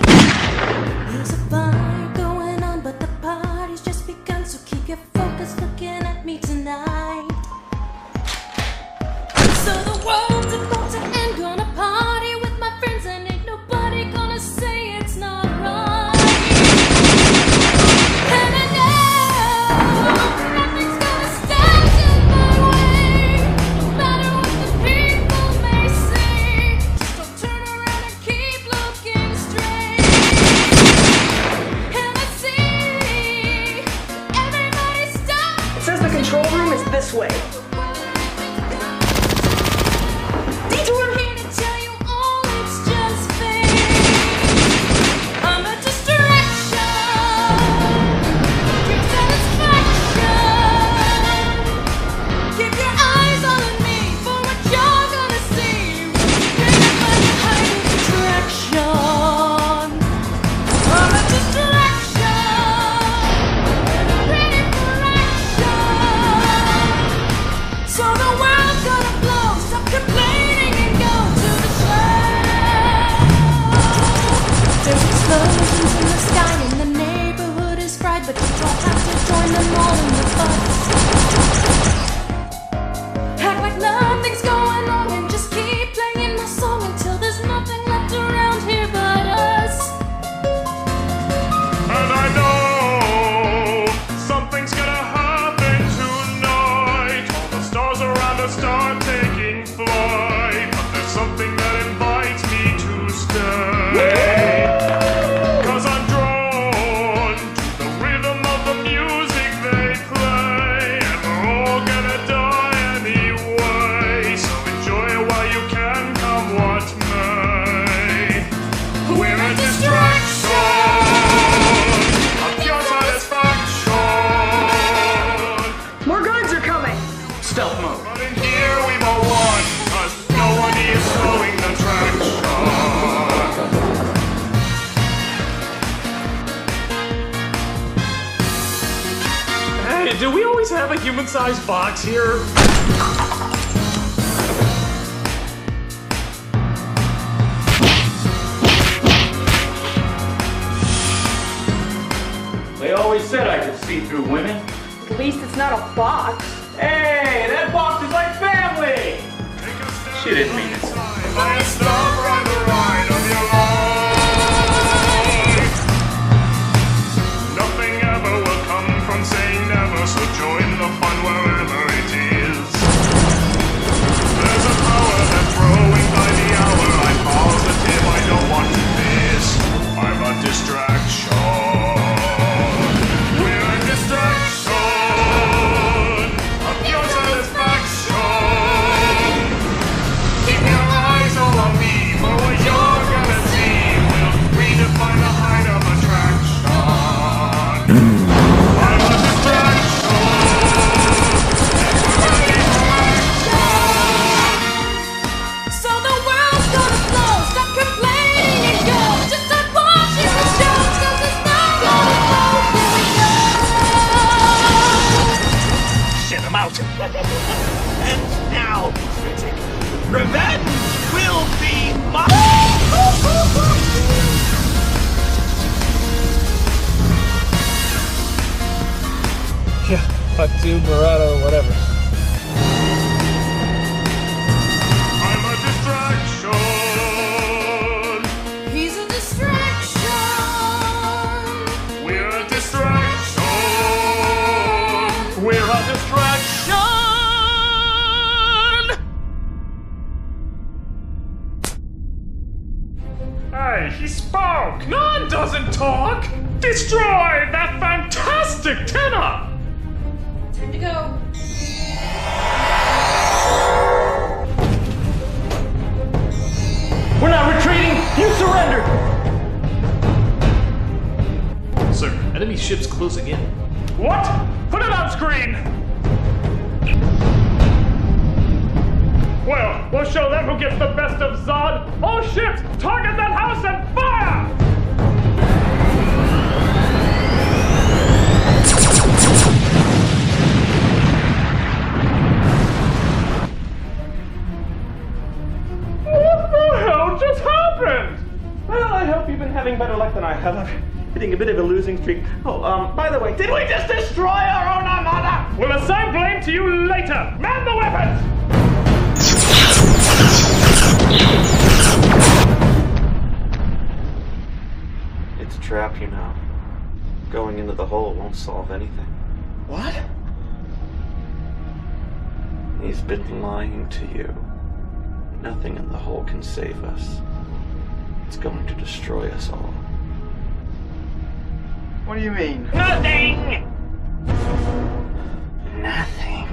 human-sized box here? They always said I could see through women. At least it's not a box. Hey, that box is like family! She didn't mean it. Nothing ever will come from saying never, so join the fun wherever it is. There's a power that's growing by the hour. I'm positive I don't want to miss. I'm a distraction. We're a distraction of your satisfaction. Keep your eyes all on me for what you're gonna see. We'll redefine the height of attraction. I'm a distraction. So the world's gonna flow. Stop complaining and go. Just start watching the show, 'cause it's not gonna flow. Shit, I'm out. And now, critic, revenge will be mine. Yeah, fuck you, Murata, or whatever. I'm a distraction. He's a distraction. We're a distraction. We're a distraction. Hey, he spoke. None doesn't talk. Destroy that fantastic tenor. Time to go. We're not retreating! You surrender! Sir, enemy ships closing in. What? Put it on screen. Well, we'll show them who gets the best of Zod. All ships, target that house and fire! What the hell just happened? Well, I hope you've been having better luck than I have. I'm hitting a bit of a losing streak. Oh, by the way, did we just destroy our own armada? We'll assign blame to you later. Man the weapons! It's a trap, you know. Going into the hole won't solve anything. What? He's been lying to you. Nothing in the hole can save us. It's going to destroy us all. What do you mean? Nothing! Nothing.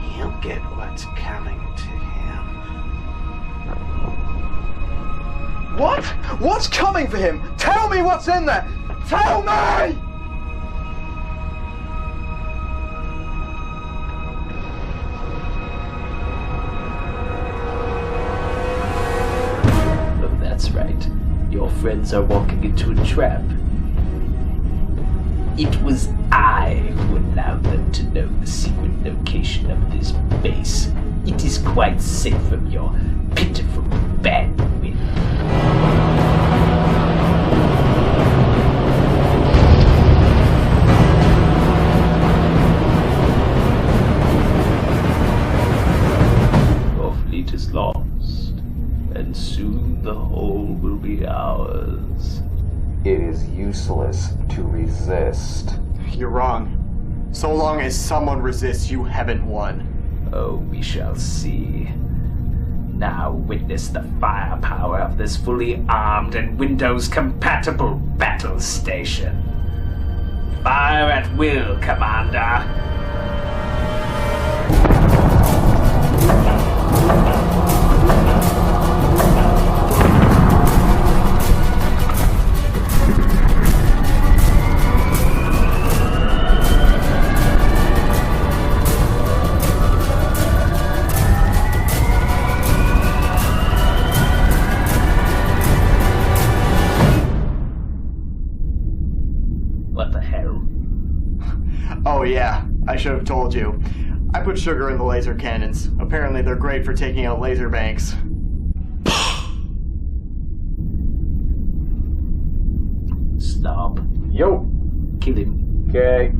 He'll get what's coming to him. What? What's coming for him? Tell me what's in there! Tell me! Oh, that's right. Your friends are walking into a trap. It was I who allowed them to know the secret location of this base. It is quite safe from your pitiful bandwidth. Your fleet is lost, and soon the whole will be ours. It is useless to resist. You're wrong. So long as someone resists, you haven't won. Oh, we shall see. Now witness the firepower of this fully armed and Windows-compatible battle station. Fire at will, Commander. Oh yeah, I should have told you. I put sugar in the laser cannons. Apparently they're great for taking out laser banks. Snob. Yo. Kill him. Okay.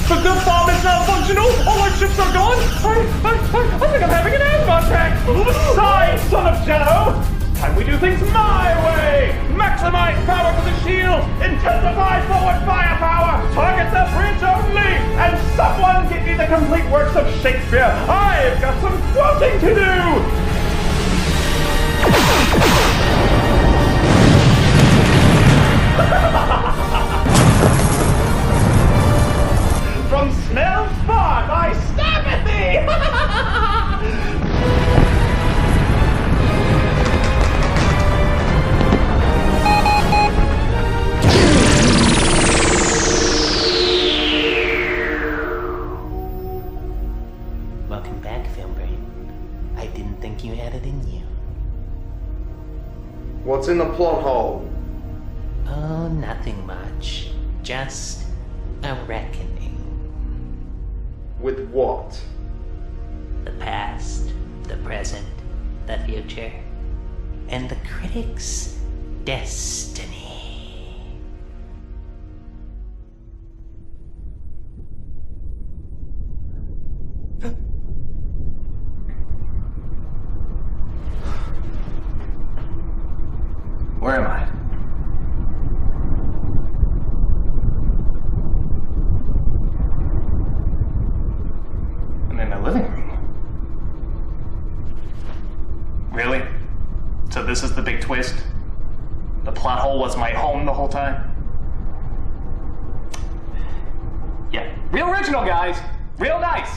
The good bomb is now functional! All our ships are gone! I think I'm having an asthma attack! Sigh, son of Shadow! Time we do things my way! Maximize power for the shield! Intensify forward firepower! Target the bridge only! And someone give me the complete works of Shakespeare! I've got some quoting to do! From smell far, I stab at thee! Welcome back, Film Brain. I didn't think you had it in you. What's in the plot hole? Oh, nothing much. Just a reckoning. With what? The past, the present, the future, and the critic's destiny. Where am I? I'm in my living room. Really? So this is the big twist? The plot hole was my home the whole time? Yeah, real original, guys. Real nice.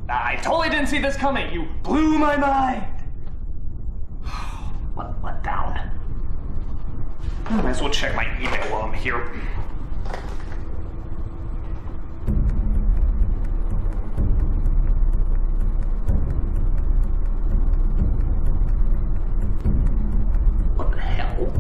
I totally didn't see this coming. You blew my mind. Let down. I might as well check my email while I'm here. What the hell?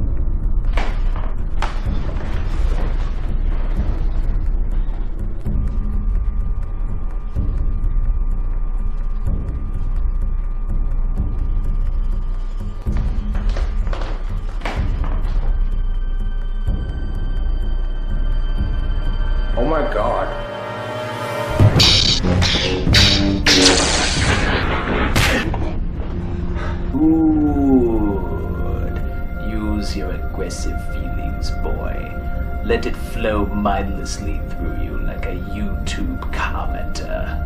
Oh my god. Good. Use your aggressive feelings, boy. Let it flow mindlessly through you like a YouTube commenter.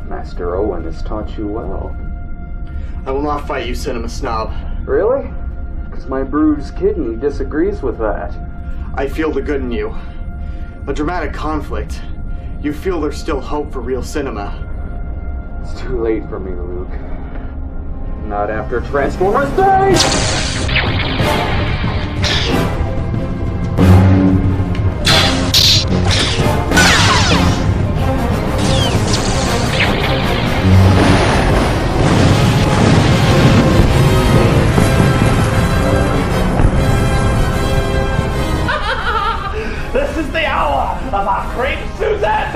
Master Owen has taught you well. I will not fight you, Cinema Snob. Really? Because my bruised kidney disagrees with that. I feel the good in you. A dramatic conflict. You feel there's still hope for real cinema. It's too late for me, Luke. Not after Transformers Day! This is the hour of our great Suzette!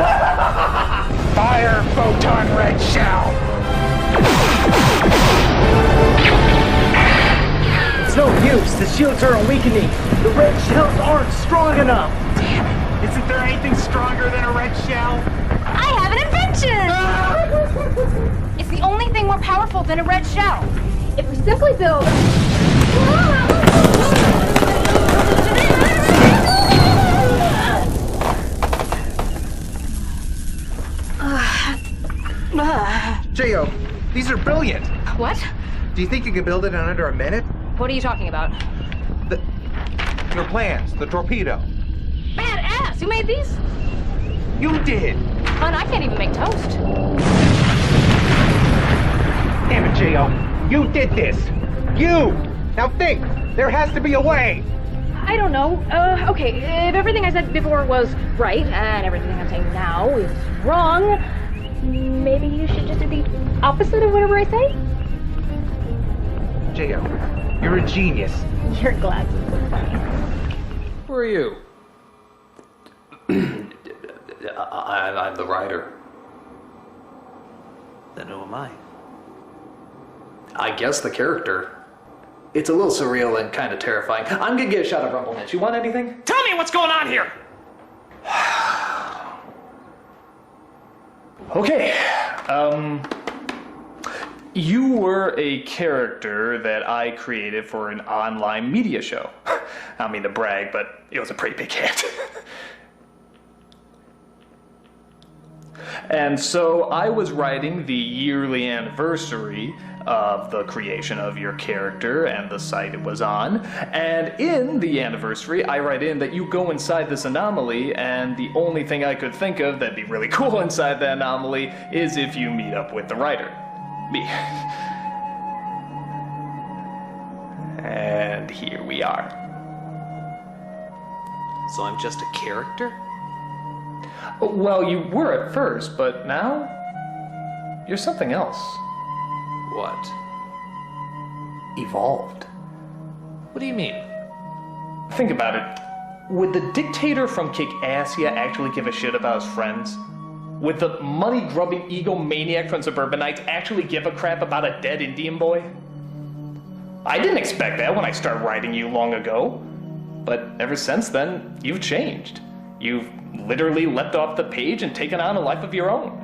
Fire, photon red shell! It's no use. The shields are weakening. The red shells aren't strong enough. Damn it. Isn't there anything stronger than a red shell? I have an invention! It's the only thing more powerful than a red shell. If we simply build... J.O., these are brilliant. What? Do you think you can build it in under a minute? What are you talking about? Your plans, the torpedo. Badass! Who made these? You did. Fun, I can't even make toast. Damn it, J.O. You did this. You! Now think, there has to be a way. I don't know. Okay, if everything I said before was right, and everything I'm saying now is wrong, maybe you should just do the opposite of whatever I say? J.O., you're a genius. Your glasses are funny. Who are you? I'm the writer. Then who am I guess the character. It's a little surreal and kind of terrifying. I'm gonna get a shot of Rumpelnitz. You want anything? Tell me what's going on here! Okay. You were a character that I created for an online media show. I don't mean to brag, but it was a pretty big hit. And so I was writing the yearly anniversary of the creation of your character and the site it was on. And in the anniversary, I write in that you go inside this anomaly, and the only thing I could think of that'd be really cool inside the anomaly is if you meet up with the writer. Me. And here we are. So I'm just a character? Well, you were at first, but now you're something else. What? Evolved. What do you mean? Think about it. Would the dictator from Kick-Assia actually give a shit about his friends? Would the money-grubbing egomaniac from Suburbanites actually give a crap about a dead Indian boy? I didn't expect that when I started writing you long ago. But ever since then, you've changed. You've literally leapt off the page and taken on a life of your own.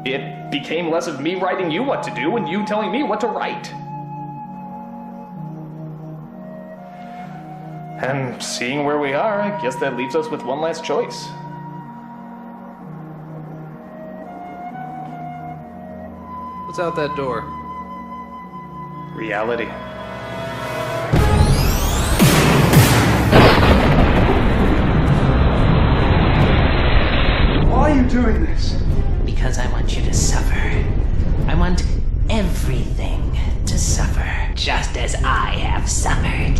It became less of me writing you what to do and you telling me what to write. And seeing where we are, I guess that leaves us with one last choice. What's out that door? Reality. Why are you doing this? Because I want you to suffer. I want everything to suffer, just as I have suffered.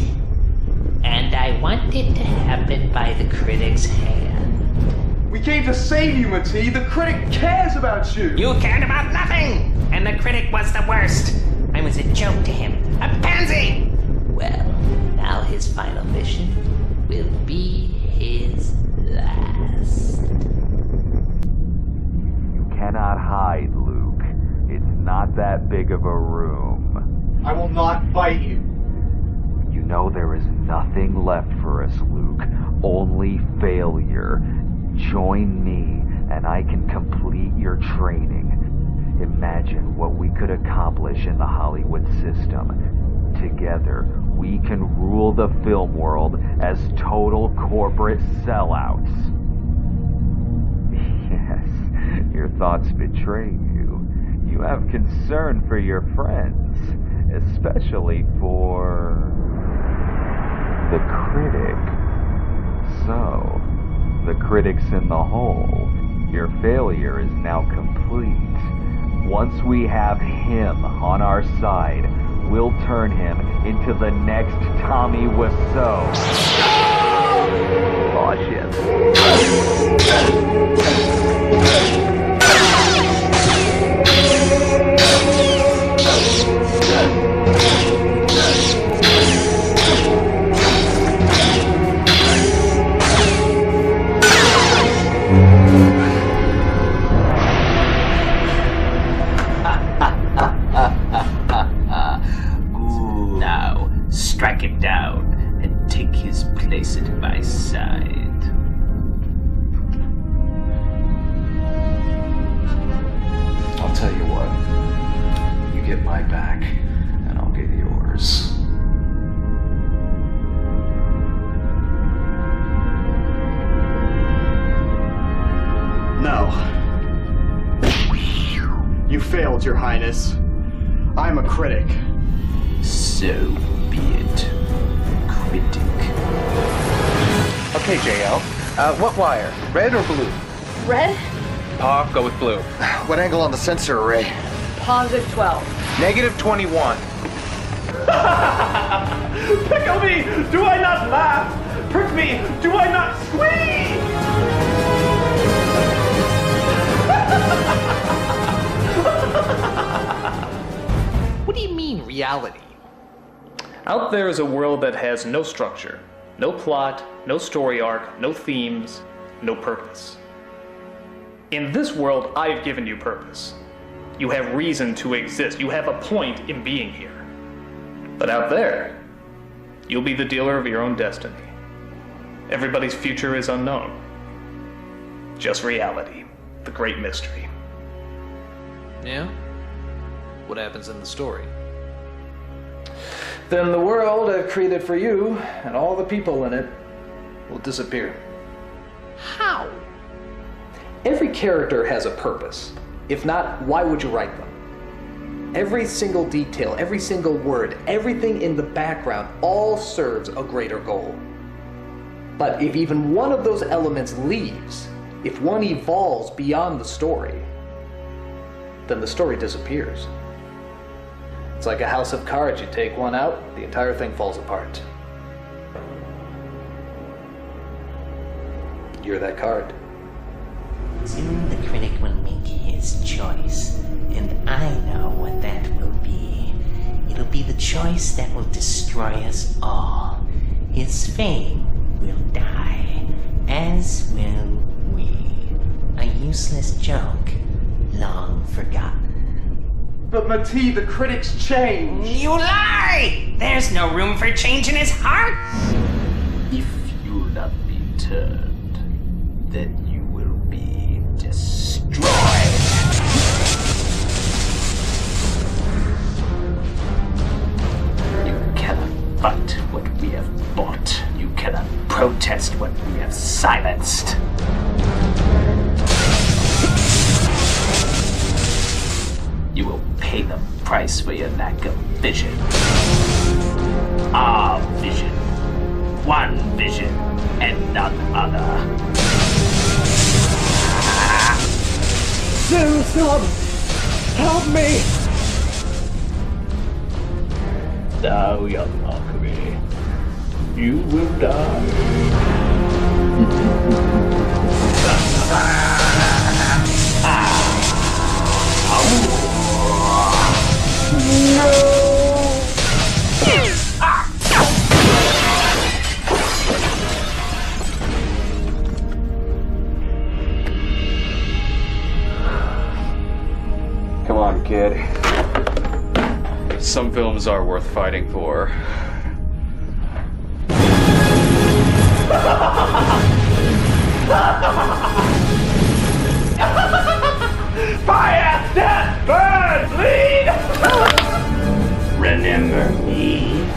And I want it to happen by the critic's hand. We came to save you, Mati. The critic cares about you. You cared about nothing! And the critic was the worst. I was a joke to him. A pansy! Well, now his final mission will be his last. You cannot hide, Luke. It's not that big of a room. I will not fight you. You know there is nothing left for us, Luke. Only failure. Join me, and I can complete your training. Imagine what we could accomplish in the Hollywood system. Together, we can rule the film world as total corporate sellouts. Yes, your thoughts betray you. You have concern for your friends, especially for the critic. So, the critic's in the hole. Your failure is now complete. Once we have him on our side, we'll turn him into the next Tommy Wiseau. Aw, shit. Now, strike him down and take his place at my side. I'll tell you what. You get my back, and I'll get yours. No. You failed, Your Highness. I'm a critic. So be it, critic. Okay, JL. What wire? Red or blue? Red? Paw, go with blue. What angle on the sensor array? Positive 12. Negative 21. Pickle me! Do I not laugh? Prick me! Do I not scream? reality. Out there is a world that has no structure, no plot, no story arc, no themes, no purpose. In this world, I have given you purpose. You have reason to exist. You have a point in being here. But out there, you'll be the dealer of your own destiny. Everybody's future is unknown. Just reality, the great mystery. Yeah? What happens in the story? Then the world I've created for you and all the people in it will disappear. How? Every character has a purpose. If not, why would you write them? Every single detail, every single word, everything in the background all serves a greater goal. But if even one of those elements leaves, if one evolves beyond the story, then the story disappears. It's like a house of cards. You take one out, the entire thing falls apart. You're that card. Soon the critic will make his choice, and I know what that will be. It'll be the choice that will destroy us all. His fame will die, as will we. A useless joke, long forgotten. But Mati, the critics change. You lie! There's no room for change in his heart! If you'll not be turned, then you will be destroyed. You cannot fight what we have bought. You cannot protest what we have silenced. You will pay the price for your lack of vision. Our vision. One vision and none other. Snob! Help me! Thou, young Mochrie, you will die. Come on, kid. Some films are worth fighting for. Fire! Death! Burn! Bleed! Remember me?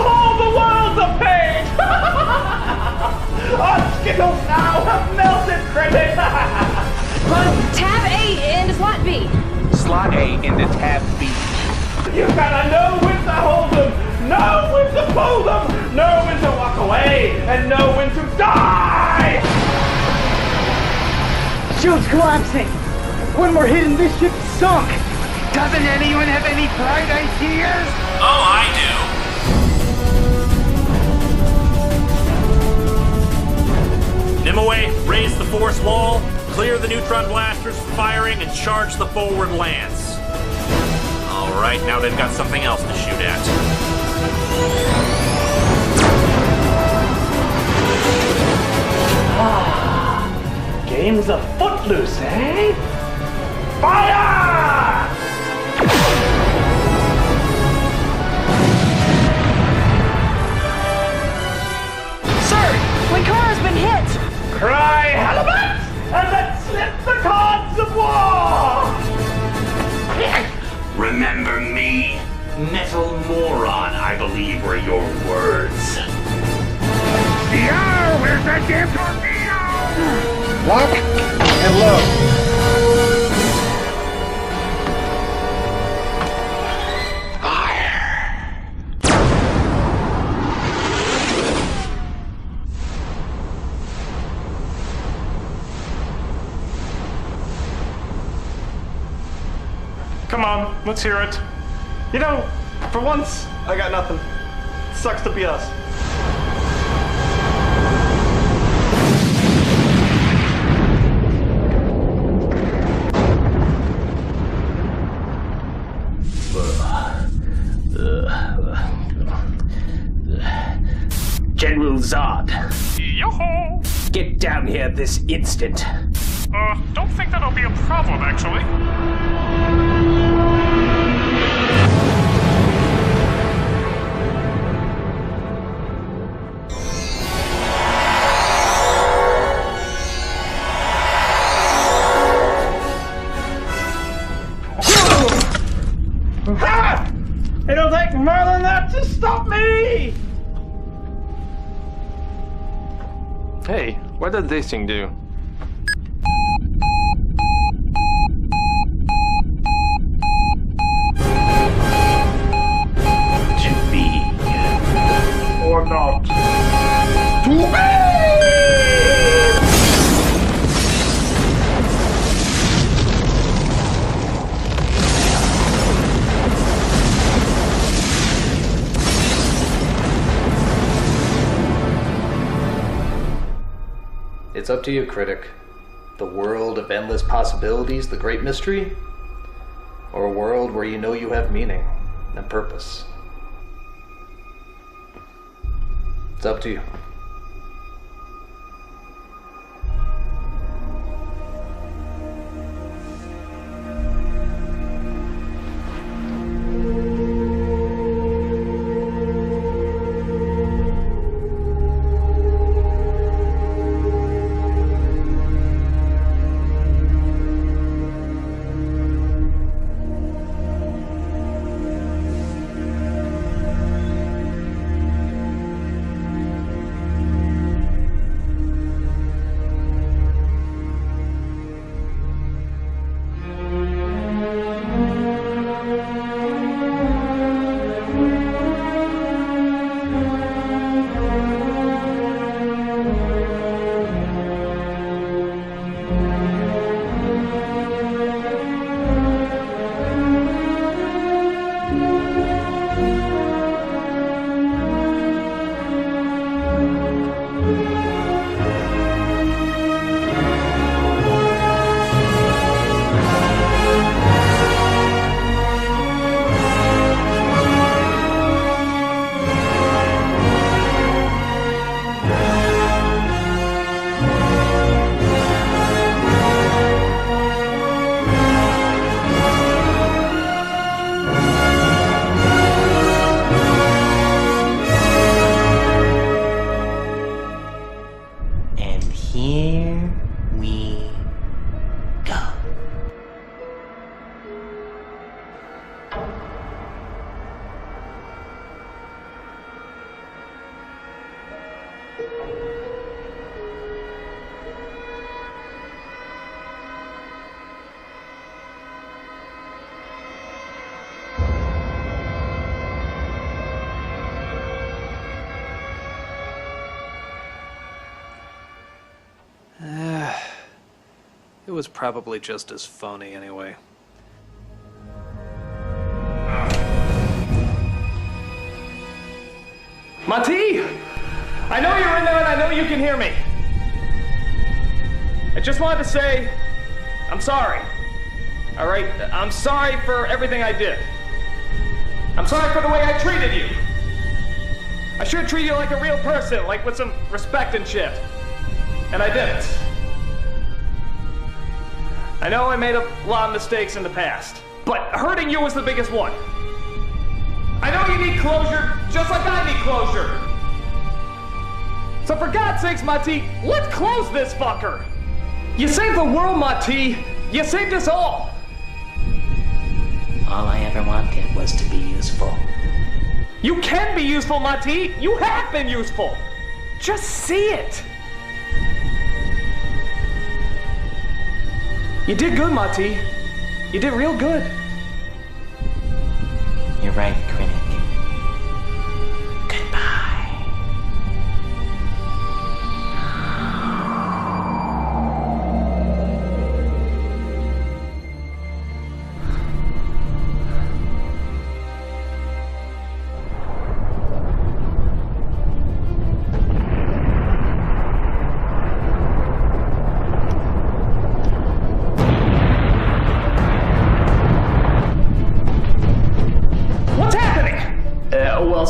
All the world's a page! Our skittles now have melted, critic! Tab A into slot B. Slot A into tab B. You gotta know when to hold them, know when to pull them, know when to walk away, and know when to die! Shield's collapsing. One more hit and this ship's sunk. Doesn't anyone have any bright ideas? Oh, I do. Nimue, raise the force wall, clear the neutron blasters from firing, and charge the forward lance. Alright, now they've got something else to shoot at. Game's a footloose, eh? Fire! Sir, Linkara's been hit! Cry halibut, and let's slip the cards of war! Remember me? Metal moron, I believe were your words. Yeah, where's that damn torpedo? Lock and load. Come on, let's hear it. You know, for once, I got nothing. Sucks to be us. General Zod. Yo-ho! Get down here this instant. Don't think that'll be a problem, actually. Ha! It'll take more than that to stop me! Hey, what did this thing do? To be. Or not. To be! It's up to you, critic. The world of endless possibilities, the great mystery? Or a world where you know you have meaning and purpose? It's up to you. It was probably just as phony anyway. Mati! I know you're in there and I know you can hear me. I just wanted to say, I'm sorry. All right? I'm sorry for everything I did. I'm sorry for the way I treated you. I should treat you like a real person, like with some respect and shit. And I didn't. I know I made a lot of mistakes in the past, but hurting you was the biggest one. I know you need closure, just like I need closure. So for God's sakes, Mati, let's close this fucker. You saved the world, Mati. You saved us all. All I ever wanted was to be useful. You can be useful, Mati. You have been useful. Just see it. You did good, Mati. You did real good. You're right, critic. Goodbye.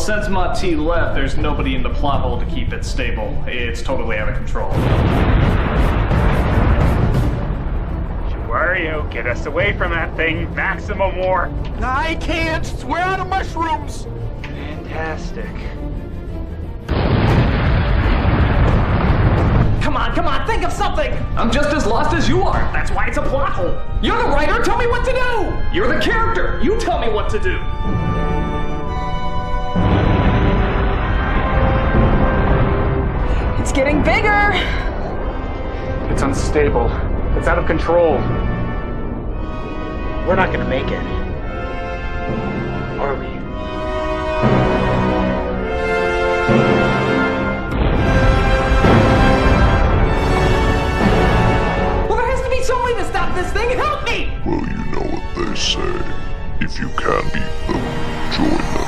since my T left, there's nobody in the plot hole to keep it stable. It's totally out of control. JewWario, get us away from that thing. Maximum war. I can't! We're out of mushrooms! Fantastic. Come on, think of something! I'm just as lost as you are. That's why it's a plot hole. You're the writer, tell me what to do! You're the character, you tell me what to do. It's getting bigger! It's unstable. It's out of control. We're not gonna make it. Are we? Well, there has to be some way to stop this thing. Help me! Well, you know what they say. If you can't beat them, join them.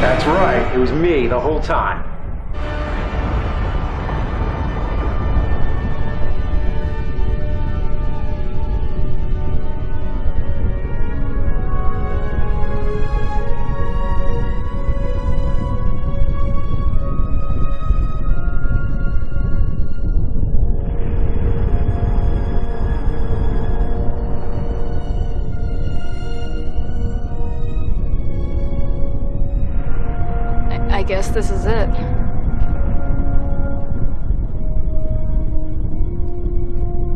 That's right. It was me the whole time. I guess this is it.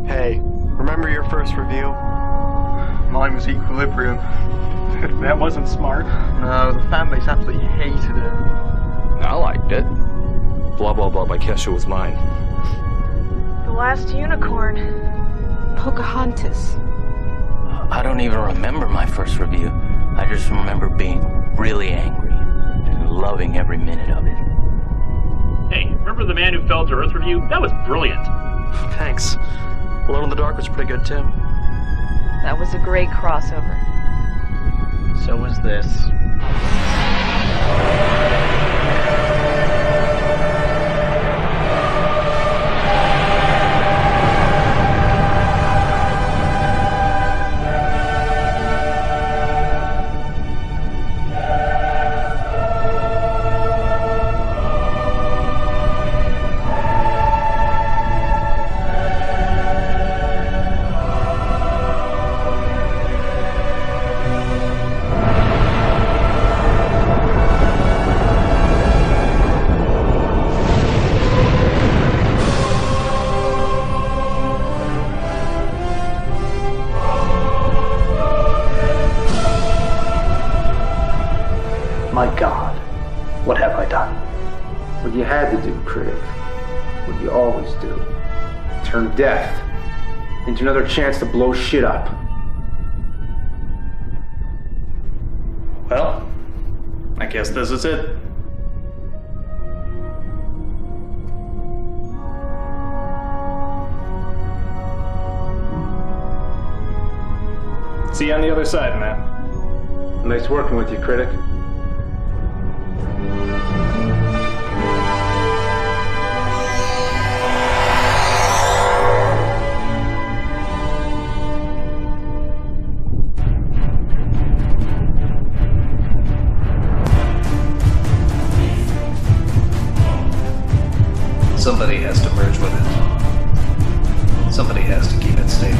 Hey, remember your first review? Mine was Equilibrium. That wasn't smart. No, the fan base absolutely hated it. I liked it. Blah blah blah by Kesha was mine. The Last Unicorn. Pocahontas. I don't even remember my first review. I just remember being really angry and loving every minute of it. Hey, remember the Man Who Fell to Earth review? That was brilliant. Thanks. Alone in the Dark was pretty good too. That was a great crossover. So was this. My God, what have I done? What you had to do, critic. What you always do. Turn death into another chance to blow shit up. Well, I guess this is it. See you on the other side, man. Nice working with you, critic. Somebody has to merge with it. Somebody has to keep it stable.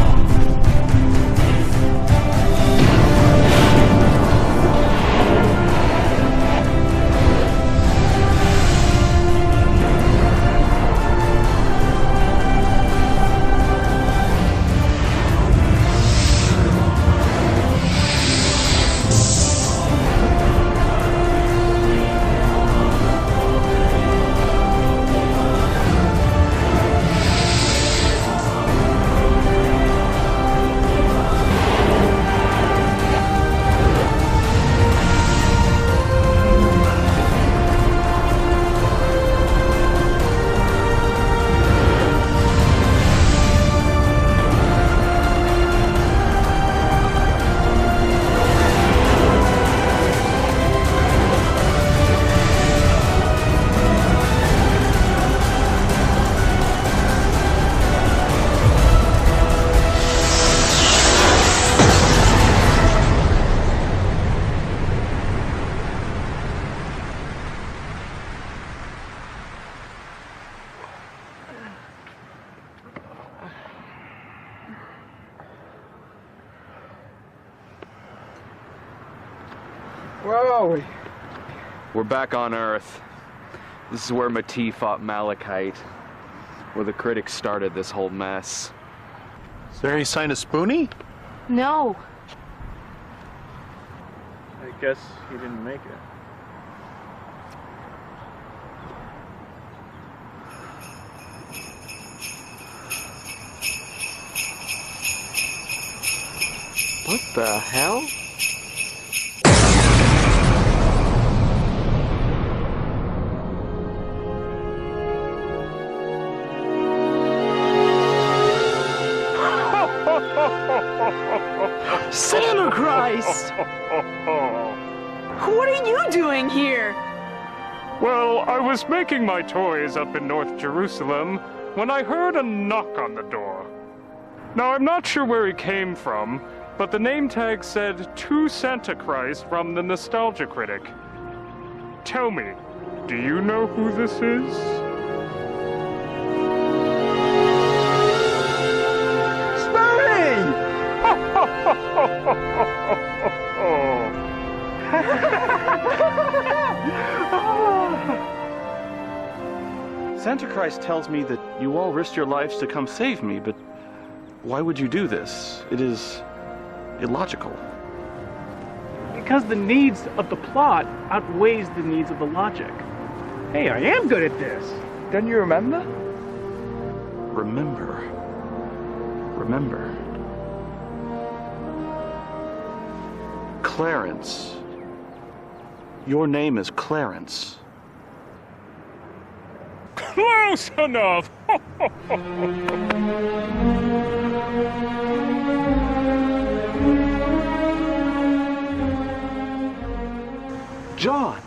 Where are we? We're back on Earth. This is where Mati fought Malachite, where the critics started this whole mess. Is there any sign of Spoony? No. I guess he didn't make it. What the hell? Santa Christ! What are you doing here? Well, I was making my toys up in North Jerusalem when I heard a knock on the door. Now, I'm not sure where he came from, but the name tag said, "To Santa Christ" from the Nostalgia Critic. Tell me, do you know who this is? Spoony! Santa Christ tells me that you all risked your lives to come save me, but why would you do this? It is illogical. Because the needs of the plot outweighs the needs of the logic. Hey, I am good at this. Don't you remember? Remember. Remember. Clarence. Your name is Clarence. Close enough! John!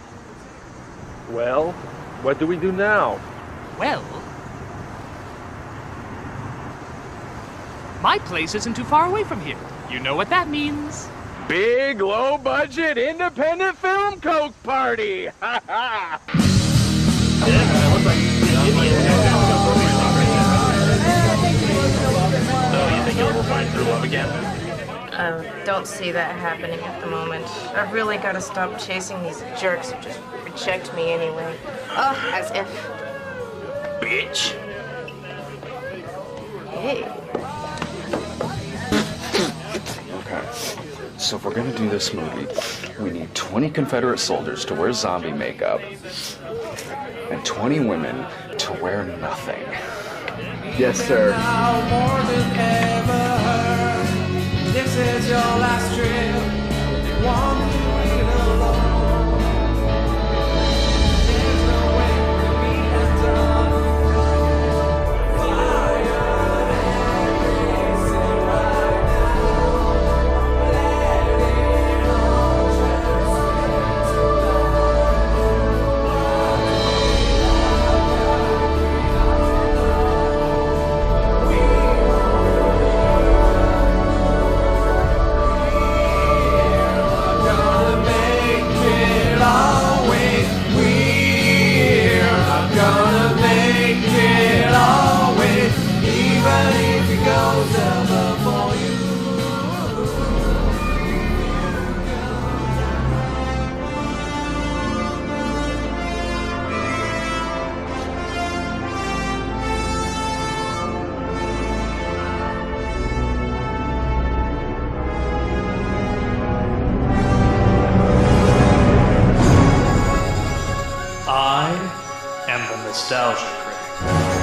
Well, what do we do now? Well, my place isn't too far away from here. You know what that means. Big, low-budget, independent film Coke party! Ha ha! So, you think you'll ever find true love again? Don't see that happening at the moment. I've really got to stop chasing these jerks who just reject me anyway. Oh, as if. Bitch. Hey. Okay, so if we're gonna do this movie, we need 20 Confederate soldiers to wear zombie makeup, and 20 women to wear nothing. Yes, sir. This is your last trip. You want me to wait alone. There's no way to be undone. Fire racing right now. Let it all I am the Nostalgia Critic.